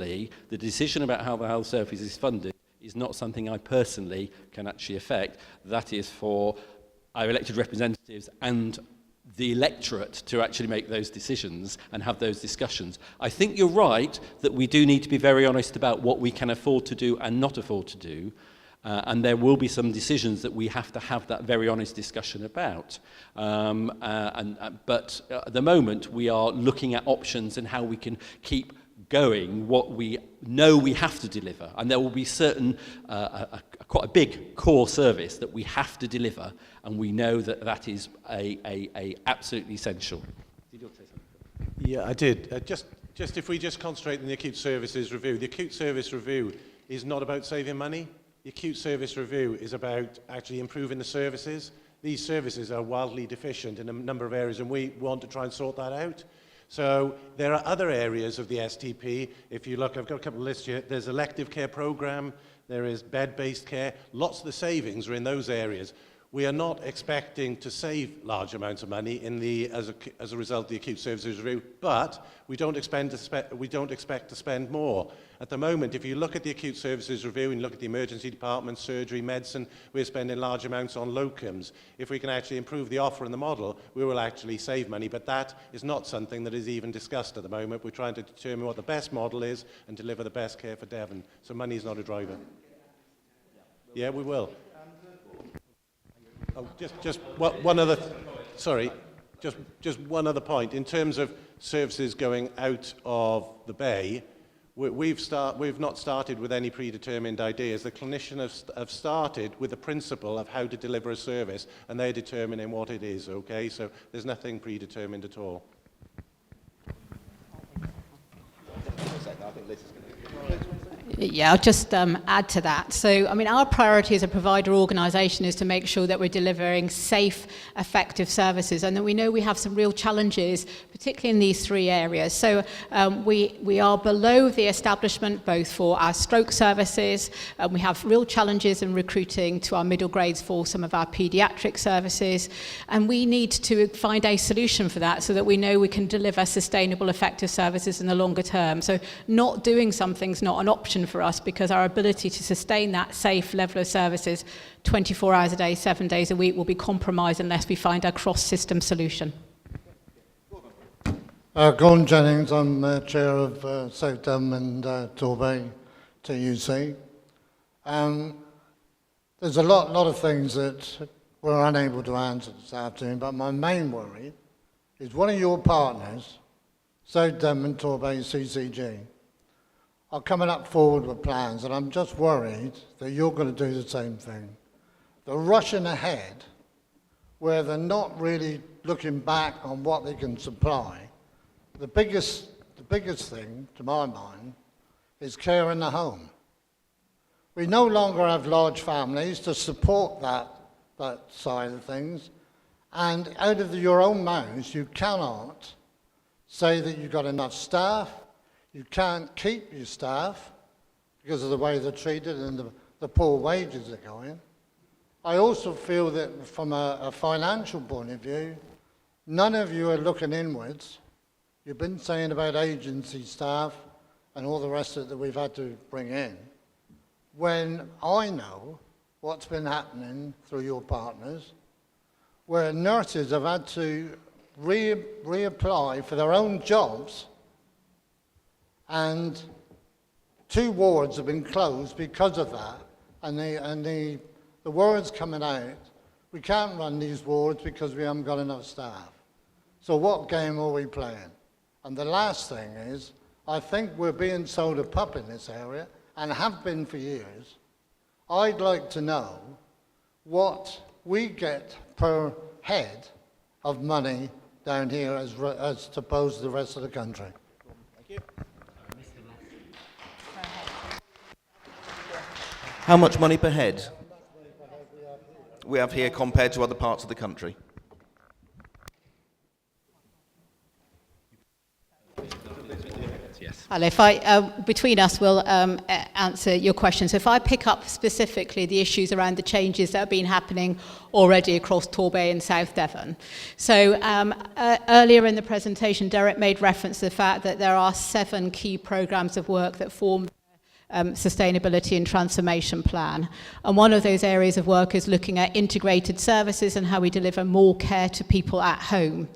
the decision about how the health service is funded is not something I personally can actually affect. That is for our elected representatives and the electorate to actually make those decisions and have those discussions. I think you're right that we do need to be very honest about what we can afford to do and not afford to do. And there will be some decisions that we have to have that very honest discussion about. But at the moment, we are looking at options and how we can keep going what we know we have to deliver. And there will be certain, quite a big core service that we have to deliver, and we know that that is a absolutely essential. Did you want to say something? Yeah, I did. Just if we just concentrate on the acute services review, the acute service review is not about saving money. The acute service review is about actually improving the services. These services are wildly deficient in a number of areas, and we want to try and sort that out. So there are other areas of the STP. If you look, I've got a couple of lists here. There's elective care program, there is bed-based care. Lots of the savings are in those areas. We are not expecting to save large amounts of money as a result of the acute services review, but we don't expect to spend more. At the moment, if you look at the acute services review and look at the emergency department, surgery, medicine, we're spending large amounts on locums. If we can actually improve the offer and the model, we will actually save money, but that is not something that is even discussed at the moment. We're trying to determine what the best model is and deliver the best care for Devon. So money is not a driver. Yeah, we will. Oh, just one other, sorry, just one other point. In terms of services going out of the bay, We've not started with any predetermined ideas. The clinicians have started with the principle of how to deliver a service, and they're determining what it is, okay? So there's nothing predetermined at all. Yeah, I'll just add to that. So, I mean, our priority as a provider organisation is to make sure that we're delivering safe, effective services, and that we know we have some real challenges, particularly in these three areas. So we are below the establishment both for our stroke services, and we have real challenges in recruiting to our middle grades for some of our paediatric services, and we need to find a solution for that so that we know we can deliver sustainable, effective services in the longer term. So not doing something's not an option for us, because our ability to sustain that safe level of services 24 hours a day, 7 days a week will be compromised unless we find a cross-system solution. Gordon Jennings, I'm Chair of South Devon and Torbay TUC. There's a lot of things that we're unable to answer this afternoon, but my main worry is one of your partners, South Devon and Torbay CCG, are coming up forward with plans, and I'm just worried that you're going to do the same thing. They're rushing ahead where they're not really looking back on what they can supply. The biggest thing, to my mind, is care in the home. We no longer have large families to support that side of things, and out of your own mouths, you cannot say that you've got enough staff. You can't keep your staff because of the way they're treated and the poor wages they're going. I also feel that from a financial point of view, none of you are looking inwards. You've been saying about agency staff and all the rest of it that we've had to bring in, when I know what's been happening through your partners, where nurses have had to reapply for their own jobs, and 2 wards have been closed because of that, and the word's coming out, we can't run these wards because we haven't got enough staff. So what game are we playing? And the last thing is, I think we're being sold a pup in this area, and have been for years. I'd like to know what we get per head of money down here as opposed to the rest of the country. Thank you. How much money per head we have here compared to other parts of the country? Yes. Hello, between us we'll answer your questions. So if I pick up specifically the issues around the changes that have been happening already across Torbay and South Devon. So earlier in the presentation, Derek made reference to the fact that there are 7 key programmes of work that form sustainability and transformation plan. And one of those areas of work is looking at integrated services and how we deliver more care to people at home.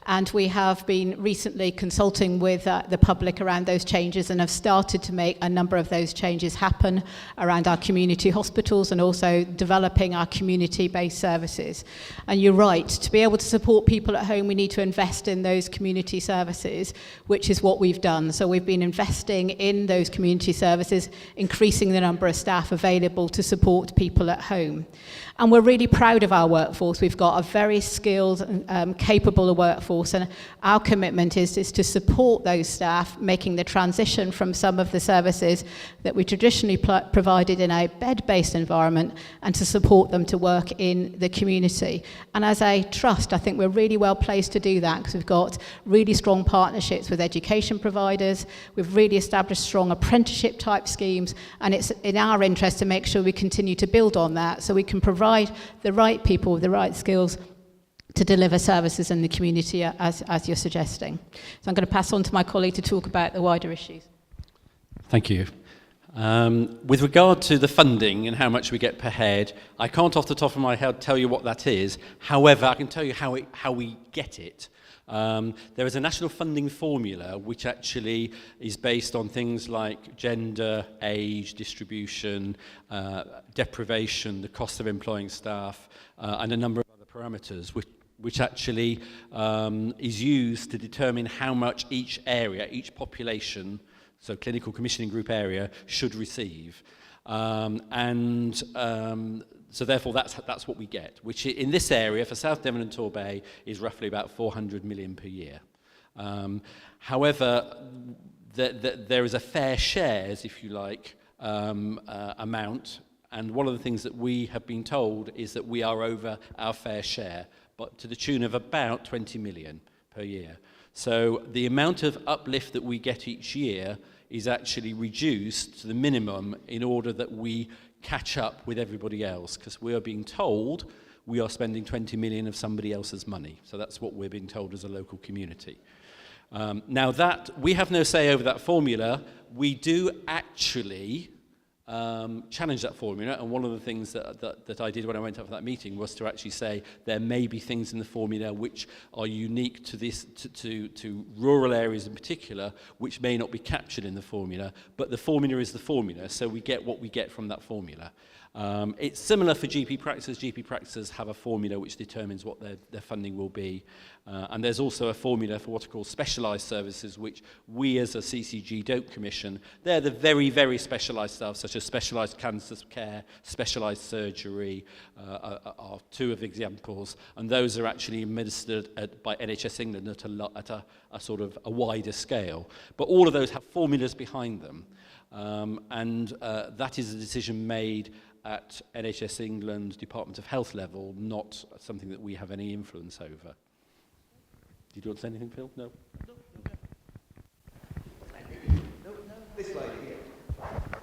And we have been recently consulting with the public around those changes and have started to make a number of those changes happen around our community hospitals and also developing our community-based services. And you're right, to be able to support people at home, we need to invest in those community services, which is what we've done. So we've been investing in those community services, increasing the number of staff available to support people at home. And we're really proud of our workforce. We've got a very skilled and capable workforce, and our commitment is to support those staff making the transition from some of the services that we traditionally provided in a bed-based environment and to support them to work in the community. And as a trust, I think we're really well placed to do that because we've got really strong partnerships with education providers. We've really established strong apprenticeship type schemes, and it's in our interest to make sure we continue to build on that so we can provide the right people with the right skills to deliver services in the community as you're suggesting. So I'm going to pass on to my colleague to talk about the wider issues. Thank you. With regard to the funding and how much we get per head, I can't off the top of my head tell you what that is. However, I can tell you how we get it. There is a national funding formula which actually is based on things like gender, age, distribution, deprivation, the cost of employing staff, and a number of other parameters which actually is used to determine how much each area, each population So clinical commissioning group area should receive. So therefore that's what we get, which in this area for South Devon and Torbay is roughly about 400 million per year. However, there is a fair shares, if you like, amount, and one of the things that we have been told is that we are over our fair share, but to the tune of about 20 million per year. So the amount of uplift that we get each year is actually reduced to the minimum in order that we catch up with everybody else, because we are being told we are spending 20 million of somebody else's money. So that's what we're being told as a local community. Now that we have no say over that formula, we do actually challenge that formula, and one of the things that I did when I went up for that meeting was to actually say there may be things in the formula which are unique to this to rural areas in particular, which may not be captured in the formula, but the formula is the formula, so we get what we get from that formula. It's similar for GP practices. GP practices have a formula which determines what their funding will be. And there's also a formula for what are called specialised services, which we as a CCG don't commission. They're the very, very specialised stuff, such as specialised cancer care, specialised surgery, are two of the examples. And those are actually administered by NHS England at a sort of a wider scale. But all of those have formulas behind them. And that is a decision made at NHS England Department of Health level, not something that we have any influence over. Did you want to say anything, Phil? No? This lady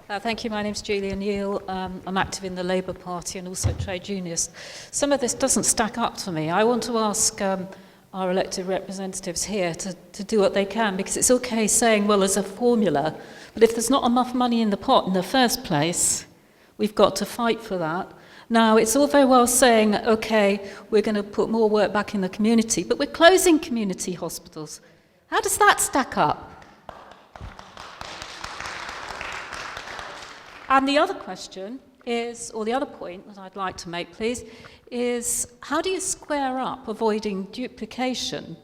here. Thank you. My name's Julia Neal. I'm active in the Labour Party and also trade unionist. Some of this doesn't stack up to me. I want to ask our elected representatives here to do what they can, because it's okay saying, well, there's a formula, but if there's not enough money in the pot in the first place, we've got to fight for that. Now, it's all very well saying, okay, we're going to put more work back in the community, but we're closing community hospitals. How does that stack up? And the other question is, or the other point that I'd like to make, please, is how do you square up avoiding duplication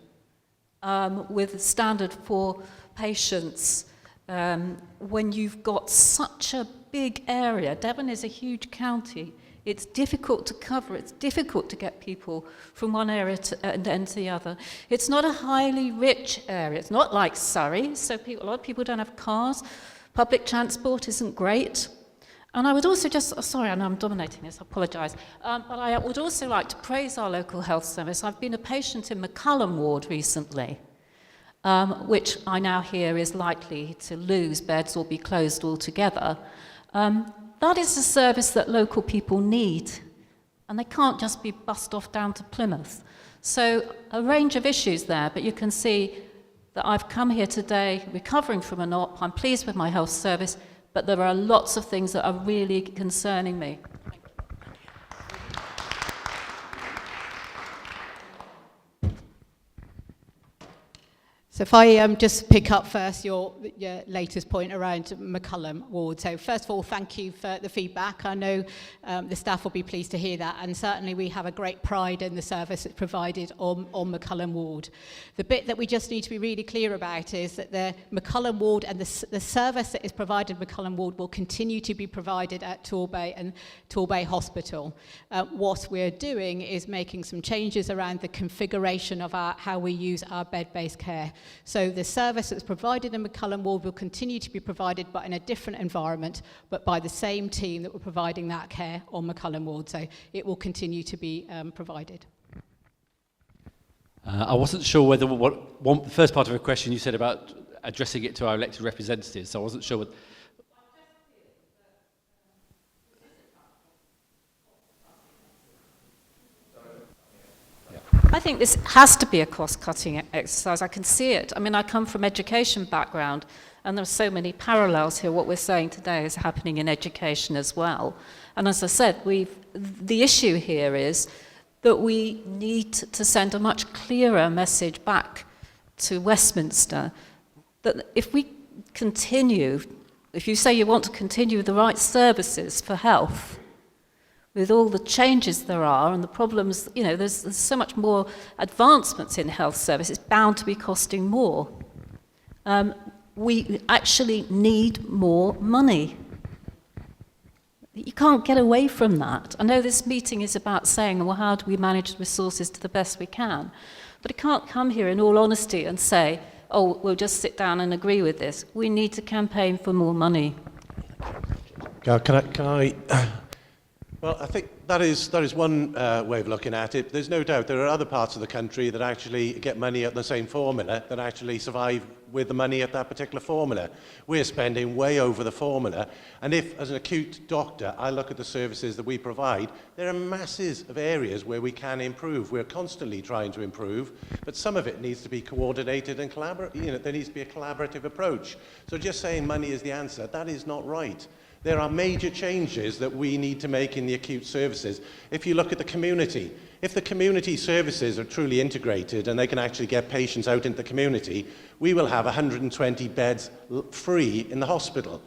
with the standard for patients when you've got such a big area? Devon is a huge county. It's difficult to cover. It's difficult to get people from one area and then to the other. It's not a highly rich area. It's not like Surrey, so a lot of people don't have cars. Public transport isn't great. And I would also sorry, I know I'm dominating this, I apologise, but I would also like to praise our local health service. I've been a patient in McCullum ward recently, which I now hear is likely to lose beds or be closed altogether. That is a service that local people need, and they can't just be bussed off down to Plymouth. So a range of issues there, but you can see that I've come here today recovering from an op. I'm pleased with my health service, but there are lots of things that are really concerning me. So if I just pick up first your latest point around McCullum ward. So first of all, thank you for the feedback. I know the staff will be pleased to hear that, and certainly we have a great pride in the service that's provided on McCullum ward. The bit that we just need to be really clear about is that the McCullum ward and the service that is provided at McCullum ward will continue to be provided at Torbay and Torbay Hospital. What we're doing is making some changes around the configuration of how we use our bed-based care. So the service that's provided in McCullum ward will continue to be provided, but in a different environment, but by the same team that were providing that care on McCullum ward. So it will continue to be provided. I wasn't sure whether the first part of the question you said about addressing it to our elected representatives, so I wasn't sure what... I think this has to be a cost-cutting exercise. I can see it. I mean, I come from education background, and there are so many parallels here. What we're saying today is happening in education as well. And as I said, the issue here is that we need to send a much clearer message back to Westminster that if we continue, if you say you want to continue the right services for health, with all the changes there are and the problems, you know, there's so much more advancements in health service, it's bound to be costing more. we actually need more money. You can't get away from that. I know this meeting is about saying, well, how do we manage resources to the best we can? But it can't come here in all honesty and say, oh, we'll just sit down and agree with this. We need to campaign for more money. Can I well, I think that is one way of looking at it. There's no doubt there are other parts of the country that actually get money at the same formula, that actually survive with the money at that particular formula. We're spending way over the formula, and if, as an acute doctor, I look at the services that we provide, there are masses of areas where we can improve. We're constantly trying to improve, but some of it needs to be coordinated and there needs to be a collaborative approach. So just saying money is the answer, that is not right. There are major changes that we need to make in the acute services. If you look at the community, if the community services are truly integrated and they can actually get patients out into the community, we will have 120 beds free in the hospital.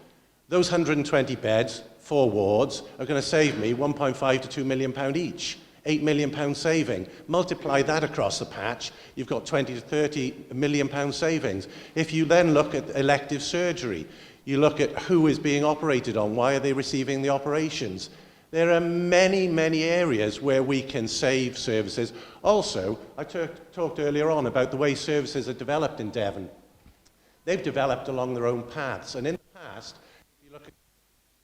Those 120 beds, 4 wards, are going to save me £1.5 to £2 million each. £8 million saving. Multiply that across the patch, you've got 20 to 30 million savings. If you then look at elective surgery, you look at who is being operated on, why are they receiving the operations? There are many, many areas where we can save services. Also, I talked earlier on about the way services are developed in Devon. They've developed along their own paths, and in the past, if you look at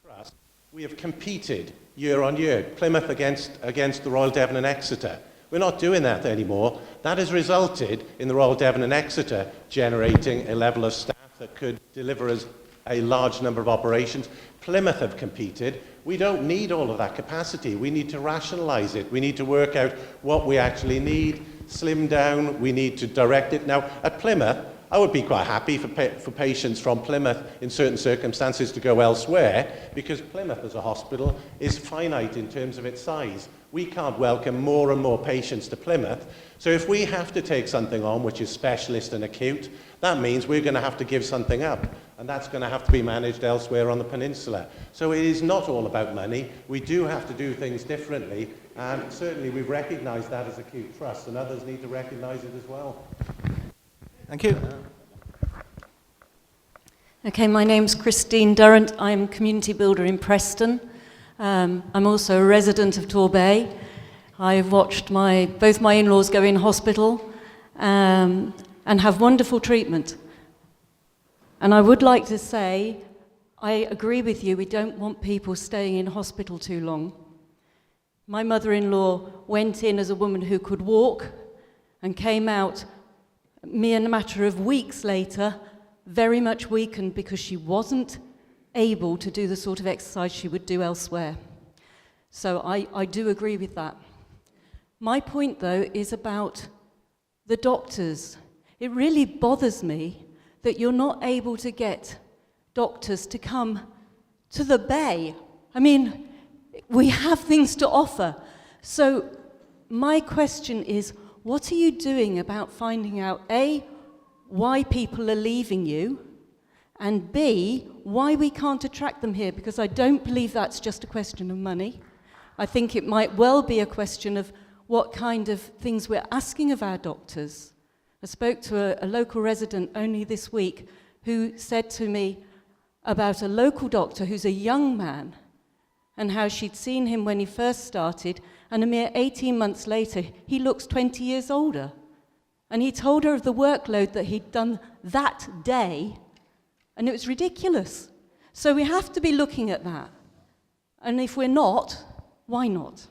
trust, we have competed year on year, Plymouth against the Royal Devon and Exeter. We're not doing that anymore. That has resulted in the Royal Devon and Exeter generating a level of staff that could deliver us a large number of operations. Plymouth have competed. We don't need all of that capacity. We need to rationalise it. We need to work out what we actually need, slim down. We need to direct it. Now, at Plymouth, I would be quite happy for patients from Plymouth in certain circumstances to go elsewhere, because Plymouth as a hospital is finite in terms of its size. We can't welcome more and more patients to Plymouth. So if we have to take something on which is specialist and acute, that means we're going to have to give something up, and that's going to have to be managed elsewhere on the peninsula. So it is not all about money. We do have to do things differently, and certainly we've recognised that as Acute Trust, and others need to recognise it as well. Thank you. Okay, my name's Christine Durrant. I'm community builder in Preston. I'm also a resident of Torbay. I've watched both my in-laws go in hospital and have wonderful treatment. And I would like to say, I agree with you, we don't want people staying in hospital too long. My mother-in-law went in as a woman who could walk and came out mere matter of weeks later, very much weakened because she wasn't able to do the sort of exercise she would do elsewhere. So I do agree with that. My point, though, is about the doctors. It really bothers me that you're not able to get doctors to come to the Bay. I mean, we have things to offer. So my question is, what are you doing about finding out, A, why people are leaving you, and B, why we can't attract them here? Because I don't believe that's just a question of money. I think it might well be a question of what kind of things we're asking of our doctors. I spoke to a local resident only this week who said to me about a local doctor who's a young man and how she'd seen him when he first started, and a mere 18 months later, he looks 20 years older. And he told her of the workload that he'd done that day, and it was ridiculous. So we have to be looking at that. And if we're not, why not?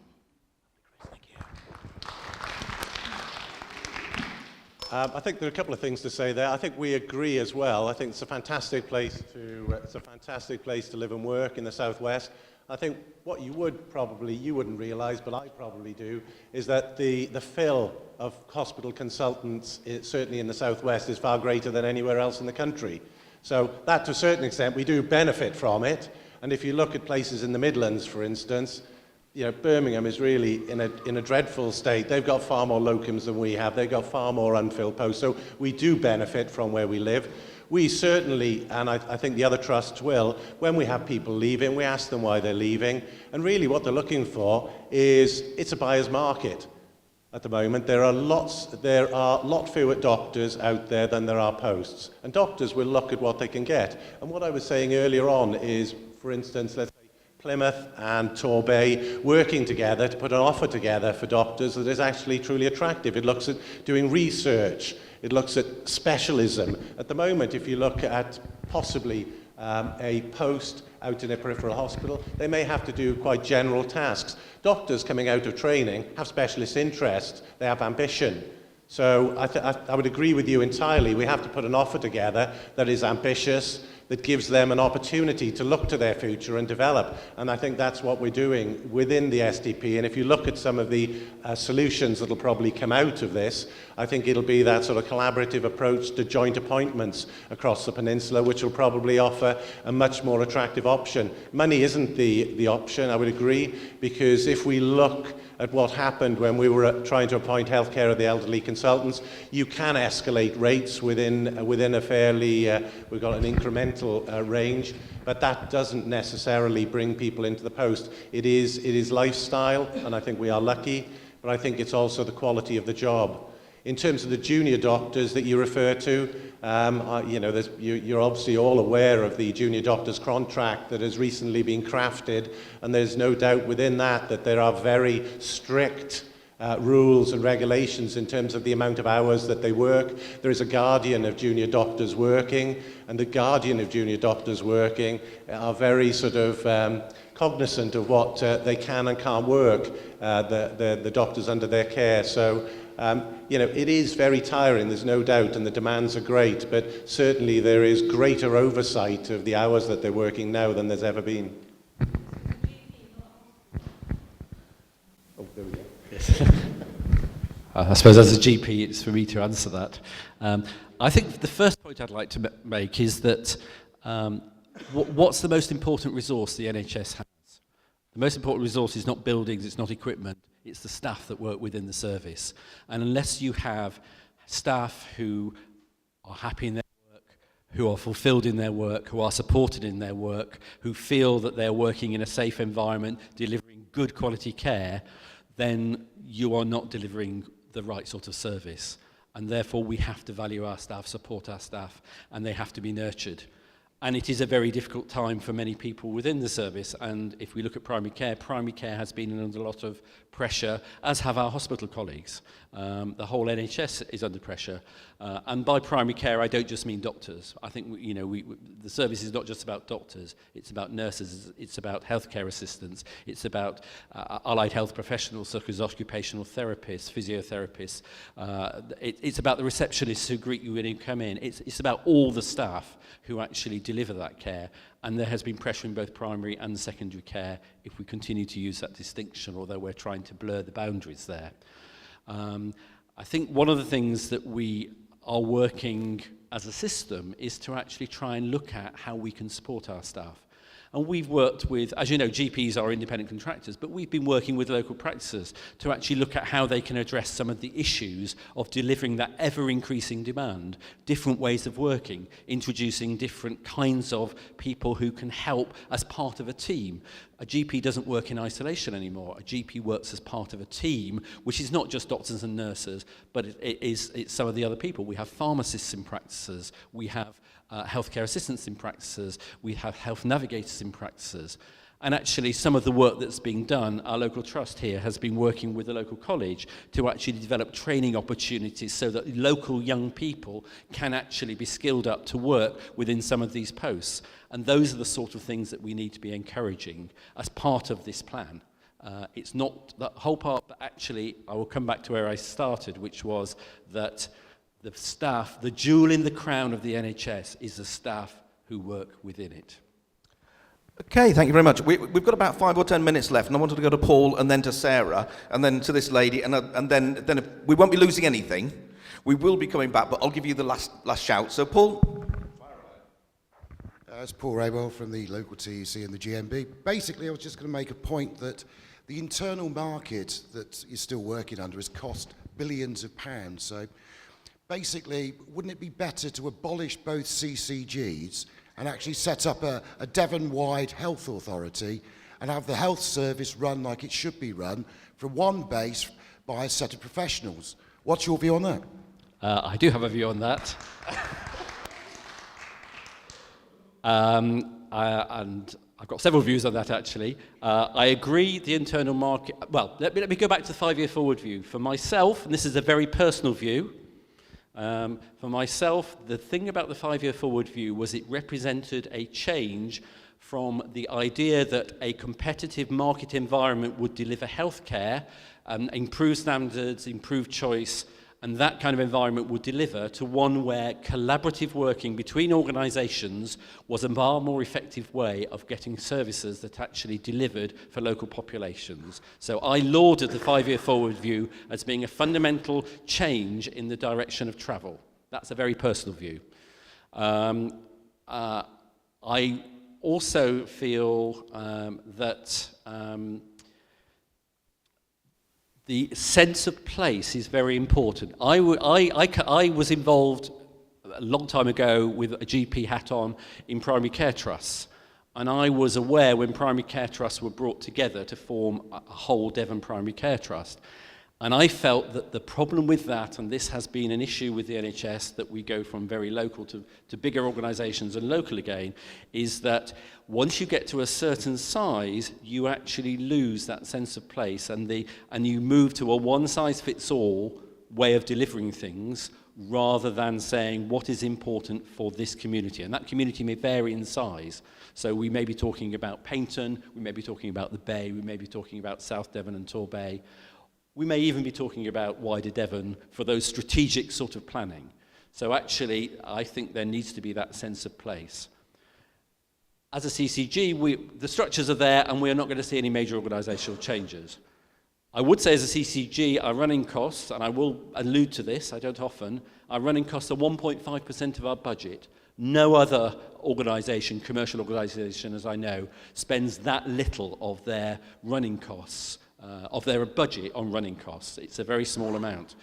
I think there are a couple of things to say there. I think we agree as well. I think it's a fantastic place to live and work in the southwest. I think what you wouldn't realise, but I probably do, is that the fill of hospital consultants, certainly in the southwest, is far greater than anywhere else in the country. So that, to a certain extent, we do benefit from it. And if you look at places in the Midlands, for instance, Birmingham is really in a dreadful state. They've got far more locums than we have. They've got far more unfilled posts. So we do benefit from where we live. We certainly, and I think the other trusts will, when we have people leaving, we ask them why they're leaving. And really what they're looking for is, it's a buyer's market. At the moment, there are a lot fewer doctors out there than there are posts. And doctors will look at what they can get. And what I was saying earlier on is, for instance, let's say Plymouth and Torbay working together to put an offer together for doctors that is actually truly attractive. It looks at doing research. It looks at specialism. At the moment, if you look at possibly a post out in a peripheral hospital, they may have to do quite general tasks. Doctors coming out of training have specialist interests, they have ambition. So I would agree with you entirely. We have to put an offer together that is ambitious, that gives them an opportunity to look to their future and develop. And I think that's what we're doing within the SDP. And if you look at some of the solutions that will probably come out of this, I think it'll be that sort of collaborative approach to joint appointments across the peninsula, which will probably offer a much more attractive option. Money isn't the option, I would agree, because if we look at what happened when we were trying to appoint healthcare of the elderly consultants, you can escalate rates within a fairly, we've got an incremental range, but that doesn't necessarily bring people into the post. It is lifestyle, and I think we are lucky, but I think it's also the quality of the job. In terms of the junior doctors that you refer to, you're obviously all aware of the junior doctors contract that has recently been crafted, and there's no doubt within that there are very strict rules and regulations in terms of the amount of hours that they work. There is a guardian of junior doctors working, and the guardian of junior doctors working are very sort of cognizant of what they can and can't work, the doctors under their care. So it is very tiring, there's no doubt, and the demands are great, but certainly there is greater oversight of the hours that they're working now than there's ever been. Oh, there we go. Yes. I suppose as a GP, it's for me to answer that. I think the first point I'd like to make is that what's the most important resource the NHS has? The most important resource is not buildings, it's not equipment, it's the staff that work within the service. And unless you have staff who are happy in their work, who are fulfilled in their work, who are supported in their work, who feel that they're working in a safe environment, delivering good quality care, then you are not delivering the right sort of service. And therefore we have to value our staff, support our staff, and they have to be nurtured. And it is a very difficult time for many people within the service. And if we look at primary care has been under a lot of pressure, as have our hospital colleagues. The whole NHS is under pressure. And by primary care, I don't just mean doctors. I think the service is not just about doctors. It's about nurses. It's about healthcare assistants. It's about allied health professionals such as occupational therapists, physiotherapists. It's about the receptionists who greet you when you come in. It's about all the staff who actually deliver that care. And there has been pressure in both primary and secondary care if we continue to use that distinction, although we're trying to blur the boundaries there. I think one of the things that we are working as a system is to actually try and look at how we can support our staff. And we've worked with, as you know, GPs are independent contractors, but we've been working with local practices to actually look at how they can address some of the issues of delivering that ever-increasing demand, different ways of working, introducing different kinds of people who can help as part of a team. A GP doesn't work in isolation anymore. A GP works as part of a team, which is not just doctors and nurses, but it's some of the other people. We have pharmacists in practices. We have healthcare assistants in practices. We have health navigators in practices. And actually, some of the work that's being done, our local trust here has been working with the local college to actually develop training opportunities so that local young people can actually be skilled up to work within some of these posts. And those are the sort of things that we need to be encouraging as part of this plan. It's not the whole part, but actually, I will come back to where I started, which was that the staff, the jewel in the crown of the NHS is the staff who work within it. Okay, thank you very much. We've got about 5 or 10 minutes left, and I wanted to go to Paul and then to Sarah and then to this lady, and then if we won't be losing anything. We will be coming back, but I'll give you the last shout. So, Paul? It's Paul Raywell from the local TUC and the GMB. Basically, I was just going to make a point that the internal market that you're still working under has cost billions of pounds. So, basically, wouldn't it be better to abolish both CCGs and actually set up a Devon-wide health authority and have the health service run like it should be run from one base, by a set of professionals. What's your view on that? I do have a view on that. And I've got several views on that, actually. I agree the internal market... Well, let me go back to the 5-year forward view. For myself, and this is a very personal view, for myself, the thing about the 5-year forward view was it represented a change from the idea that a competitive market environment would deliver healthcare, improve standards, improve choice, and that kind of environment would deliver, to one where collaborative working between organisations was a far more effective way of getting services that actually delivered for local populations. So I lauded the 5-year forward view as being a fundamental change in the direction of travel. That's a very personal view. I also feel that the sense of place is very important. I was involved a long time ago with a GP hat on in primary care trusts, and I was aware when primary care trusts were brought together to form a whole Devon Primary Care Trust. And I felt that the problem with that, and this has been an issue with the NHS, that we go from very local to bigger organisations and local again, is that once you get to a certain size, you actually lose that sense of place, and you move to a one-size-fits-all way of delivering things, rather than saying what is important for this community. And that community may vary in size. So we may be talking about Paignton, we may be talking about the Bay, we may be talking about South Devon and Torbay. We may even be talking about wider Devon for those strategic sort of planning. So actually, I think there needs to be that sense of place. As a CCG, the structures are there, and we're not going to see any major organisational changes. I would say as a CCG, our running costs, and I will allude to this, I don't often, our running costs are 1.5% of our budget. No other organisation, commercial organisation, as I know, spends that little of their running costs, of their budget on running costs. It's a very small amount.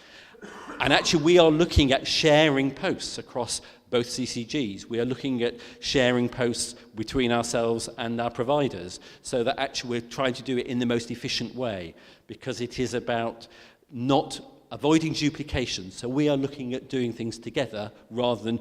And actually, we are looking at sharing posts across both CCGs. We are looking at sharing posts between ourselves and our providers, so that actually we're trying to do it in the most efficient way, because it is about not avoiding duplication. So we are looking at doing things together rather than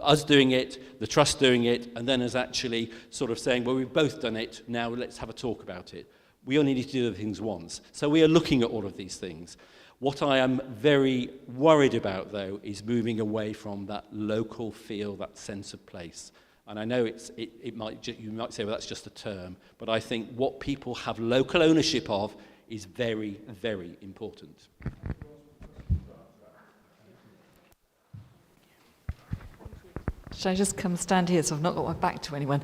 us doing it, the trust doing it, and then us actually sort of saying, well, we've both done it, now let's have a talk about it. We only need to do the things once. So we are looking at all of these things. What I am very worried about, though, is moving away from that local feel, that sense of place. And I know you might say, well, that's just a term, but I think what people have local ownership of is very, very important. Should I just come stand here so I've not got my back to anyone?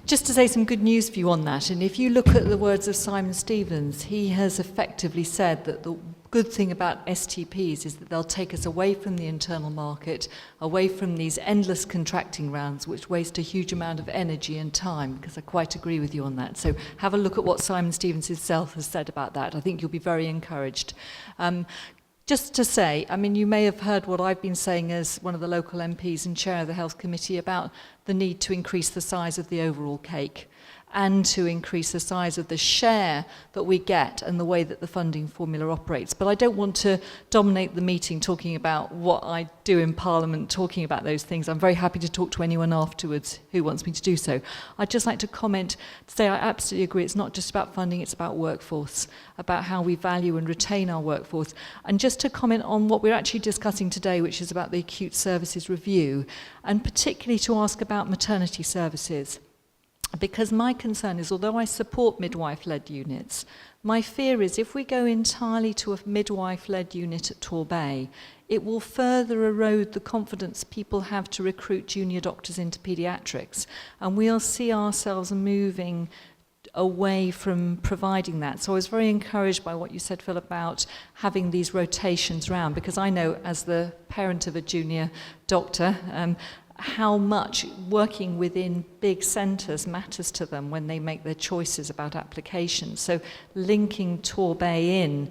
Just to say some good news for you on that, and if you look at the words of Simon Stevens, he has effectively said that the good thing about STPs is that they'll take us away from the internal market, away from these endless contracting rounds, which waste a huge amount of energy and time, because I quite agree with you on that. So have a look at what Simon Stevens himself has said about that. I think you'll be very encouraged. Just to say, I mean, you may have heard what I've been saying as one of the local MPs and chair of the Health Committee about the need to increase the size of the overall cake and to increase the size of the share that we get and the way that the funding formula operates. But I don't want to dominate the meeting talking about what I do in Parliament, talking about those things. I'm very happy to talk to anyone afterwards who wants me to do so. I'd just like to comment, to say I absolutely agree, it's not just about funding, it's about workforce, about how we value and retain our workforce. And just to comment on what we're actually discussing today, which is about the Acute Services Review, and particularly to ask about maternity services. Because my concern is, although I support midwife-led units, my fear is if we go entirely to a midwife-led unit at Torbay, it will further erode the confidence people have to recruit junior doctors into paediatrics, and we'll see ourselves moving away from providing that. So I was very encouraged by what you said, Phil, about having these rotations round, because I know as the parent of a junior doctor, how much working within big centres matters to them when they make their choices about applications. So linking Torbay in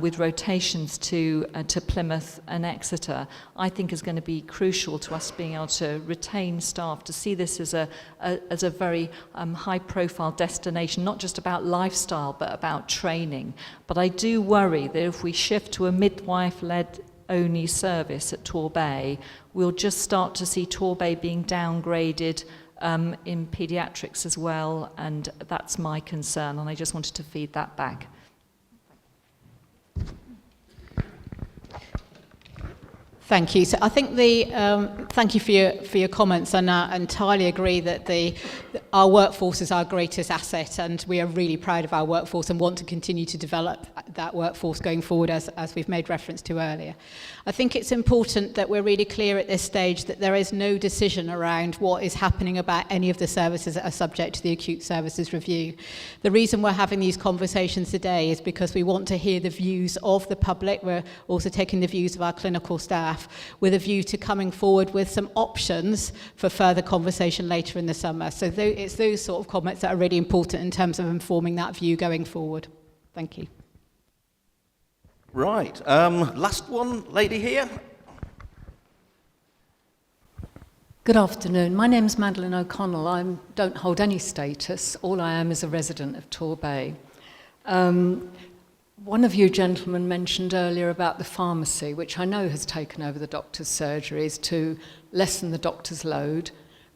with rotations to Plymouth and Exeter, I think is going to be crucial to us being able to retain staff, to see this as a very high-profile destination, not just about lifestyle, but about training. But I do worry that if we shift to a midwife-led only service at Torbay, we'll just start to see Torbay being downgraded in paediatrics as well, and that's my concern, and I just wanted to feed that back. Thank you. So I think thank you for your comments, and I entirely agree that our workforce is our greatest asset, and we are really proud of our workforce and want to continue to develop that workforce going forward, as we've made reference to earlier. I think it's important that we're really clear at this stage that there is no decision around what is happening about any of the services that are subject to the Acute Services Review. The reason we're having these conversations today is because we want to hear the views of the public. We're also taking the views of our clinical staff with a view to coming forward with some options for further conversation later in the summer. So it's those sort of comments that are really important in terms of informing that view going forward. Thank you. Right, last one, lady here. Good afternoon. My name's Madeline O'Connell. I don't hold any status. All I am is a resident of Torbay. One of you gentlemen mentioned earlier about the pharmacy, which I know has taken over the doctor's surgeries to lessen the doctor's load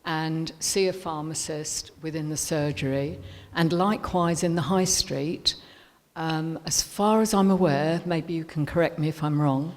and see a pharmacist within the surgery, and likewise in the high street. As far as I'm aware, maybe you can correct me if I'm wrong,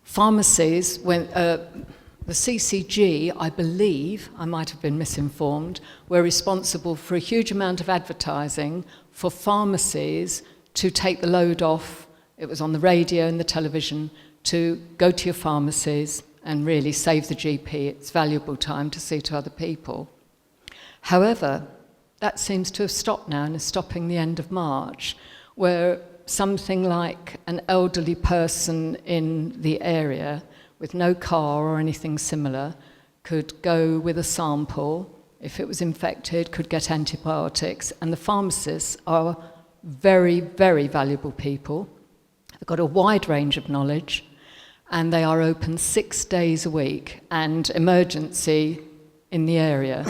pharmacies, when the CCG, I believe, I might have been misinformed, were responsible for a huge amount of advertising for pharmacies to take the load off. It was on the radio and the television to go to your pharmacies and really save the GP. It's valuable time to see to other people. However, that seems to have stopped now and is stopping the end of March, where something like an elderly person in the area with no car or anything similar could go with a sample. If it was infected, could get antibiotics, and the pharmacists are very, very valuable people. They've got a wide range of knowledge, and they are open 6 days a week, and emergency in the area.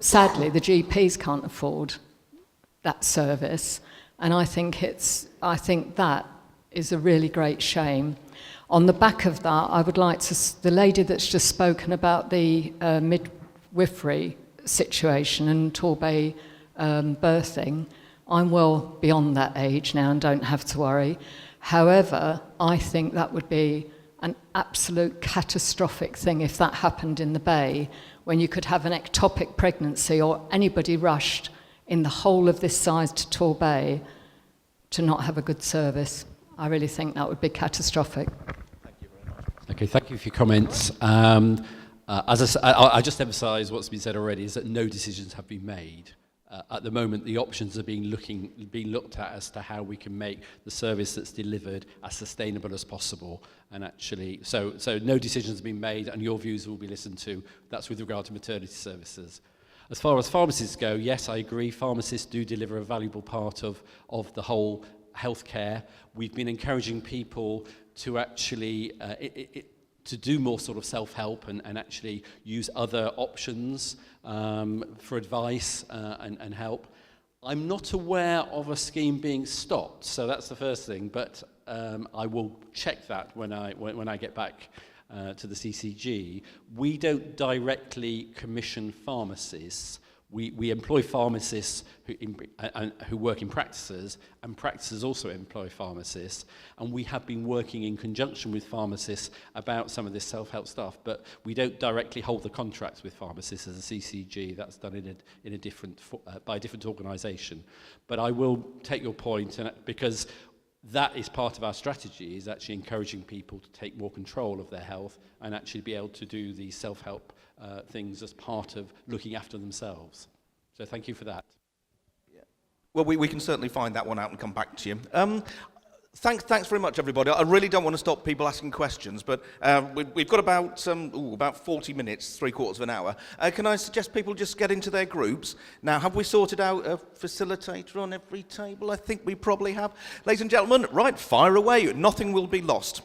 Sadly, the GPs can't afford that service, and I think that is a really great shame. On the back of that, I would like to, the lady that's just spoken about the midwifery situation and Torbay birthing, I'm well beyond that age now and don't have to worry. However, I think that would be an absolute catastrophic thing if that happened in the Bay, when you could have an ectopic pregnancy or anybody rushed in the whole of this size to Torbay to not have a good service. I really think that would be catastrophic. Thank you very much. Okay, thank you for your comments. I just emphasise what's been said already, is that no decisions have been made. At the moment, the options are being looked at as to how we can make the service that's delivered as sustainable as possible. And actually, so no decisions have been made, and your views will be listened to. That's with regard to maternity services. As far as pharmacists go, yes, I agree. Pharmacists do deliver a valuable part of the whole healthcare. We've been encouraging people to actually to do more sort of self-help and actually use other options for advice and help. I'm not aware of a scheme being stopped, so that's the first thing, but I will check that when I get back to the CCG. We don't directly commission pharmacists. We employ pharmacists who work in practices, and practices also employ pharmacists, and we have been working in conjunction with pharmacists about some of this self-help stuff, but we don't directly hold the contracts with pharmacists as a CCG. That's done in a different by a different organisation. But I will take your point, and because that is part of our strategy, is actually encouraging people to take more control of their health and actually be able to do these self-help things as part of looking after themselves. So thank you for that. Yeah. Well, we can certainly find that one out and come back to you. Thanks very much, everybody. I really don't want to stop people asking questions, but we've got about 40 minutes, 3/4 of an hour. Can I suggest people just get into their groups? Now, have we sorted out a facilitator on every table? I think we probably have. Ladies and gentlemen, right, fire away. Nothing will be lost.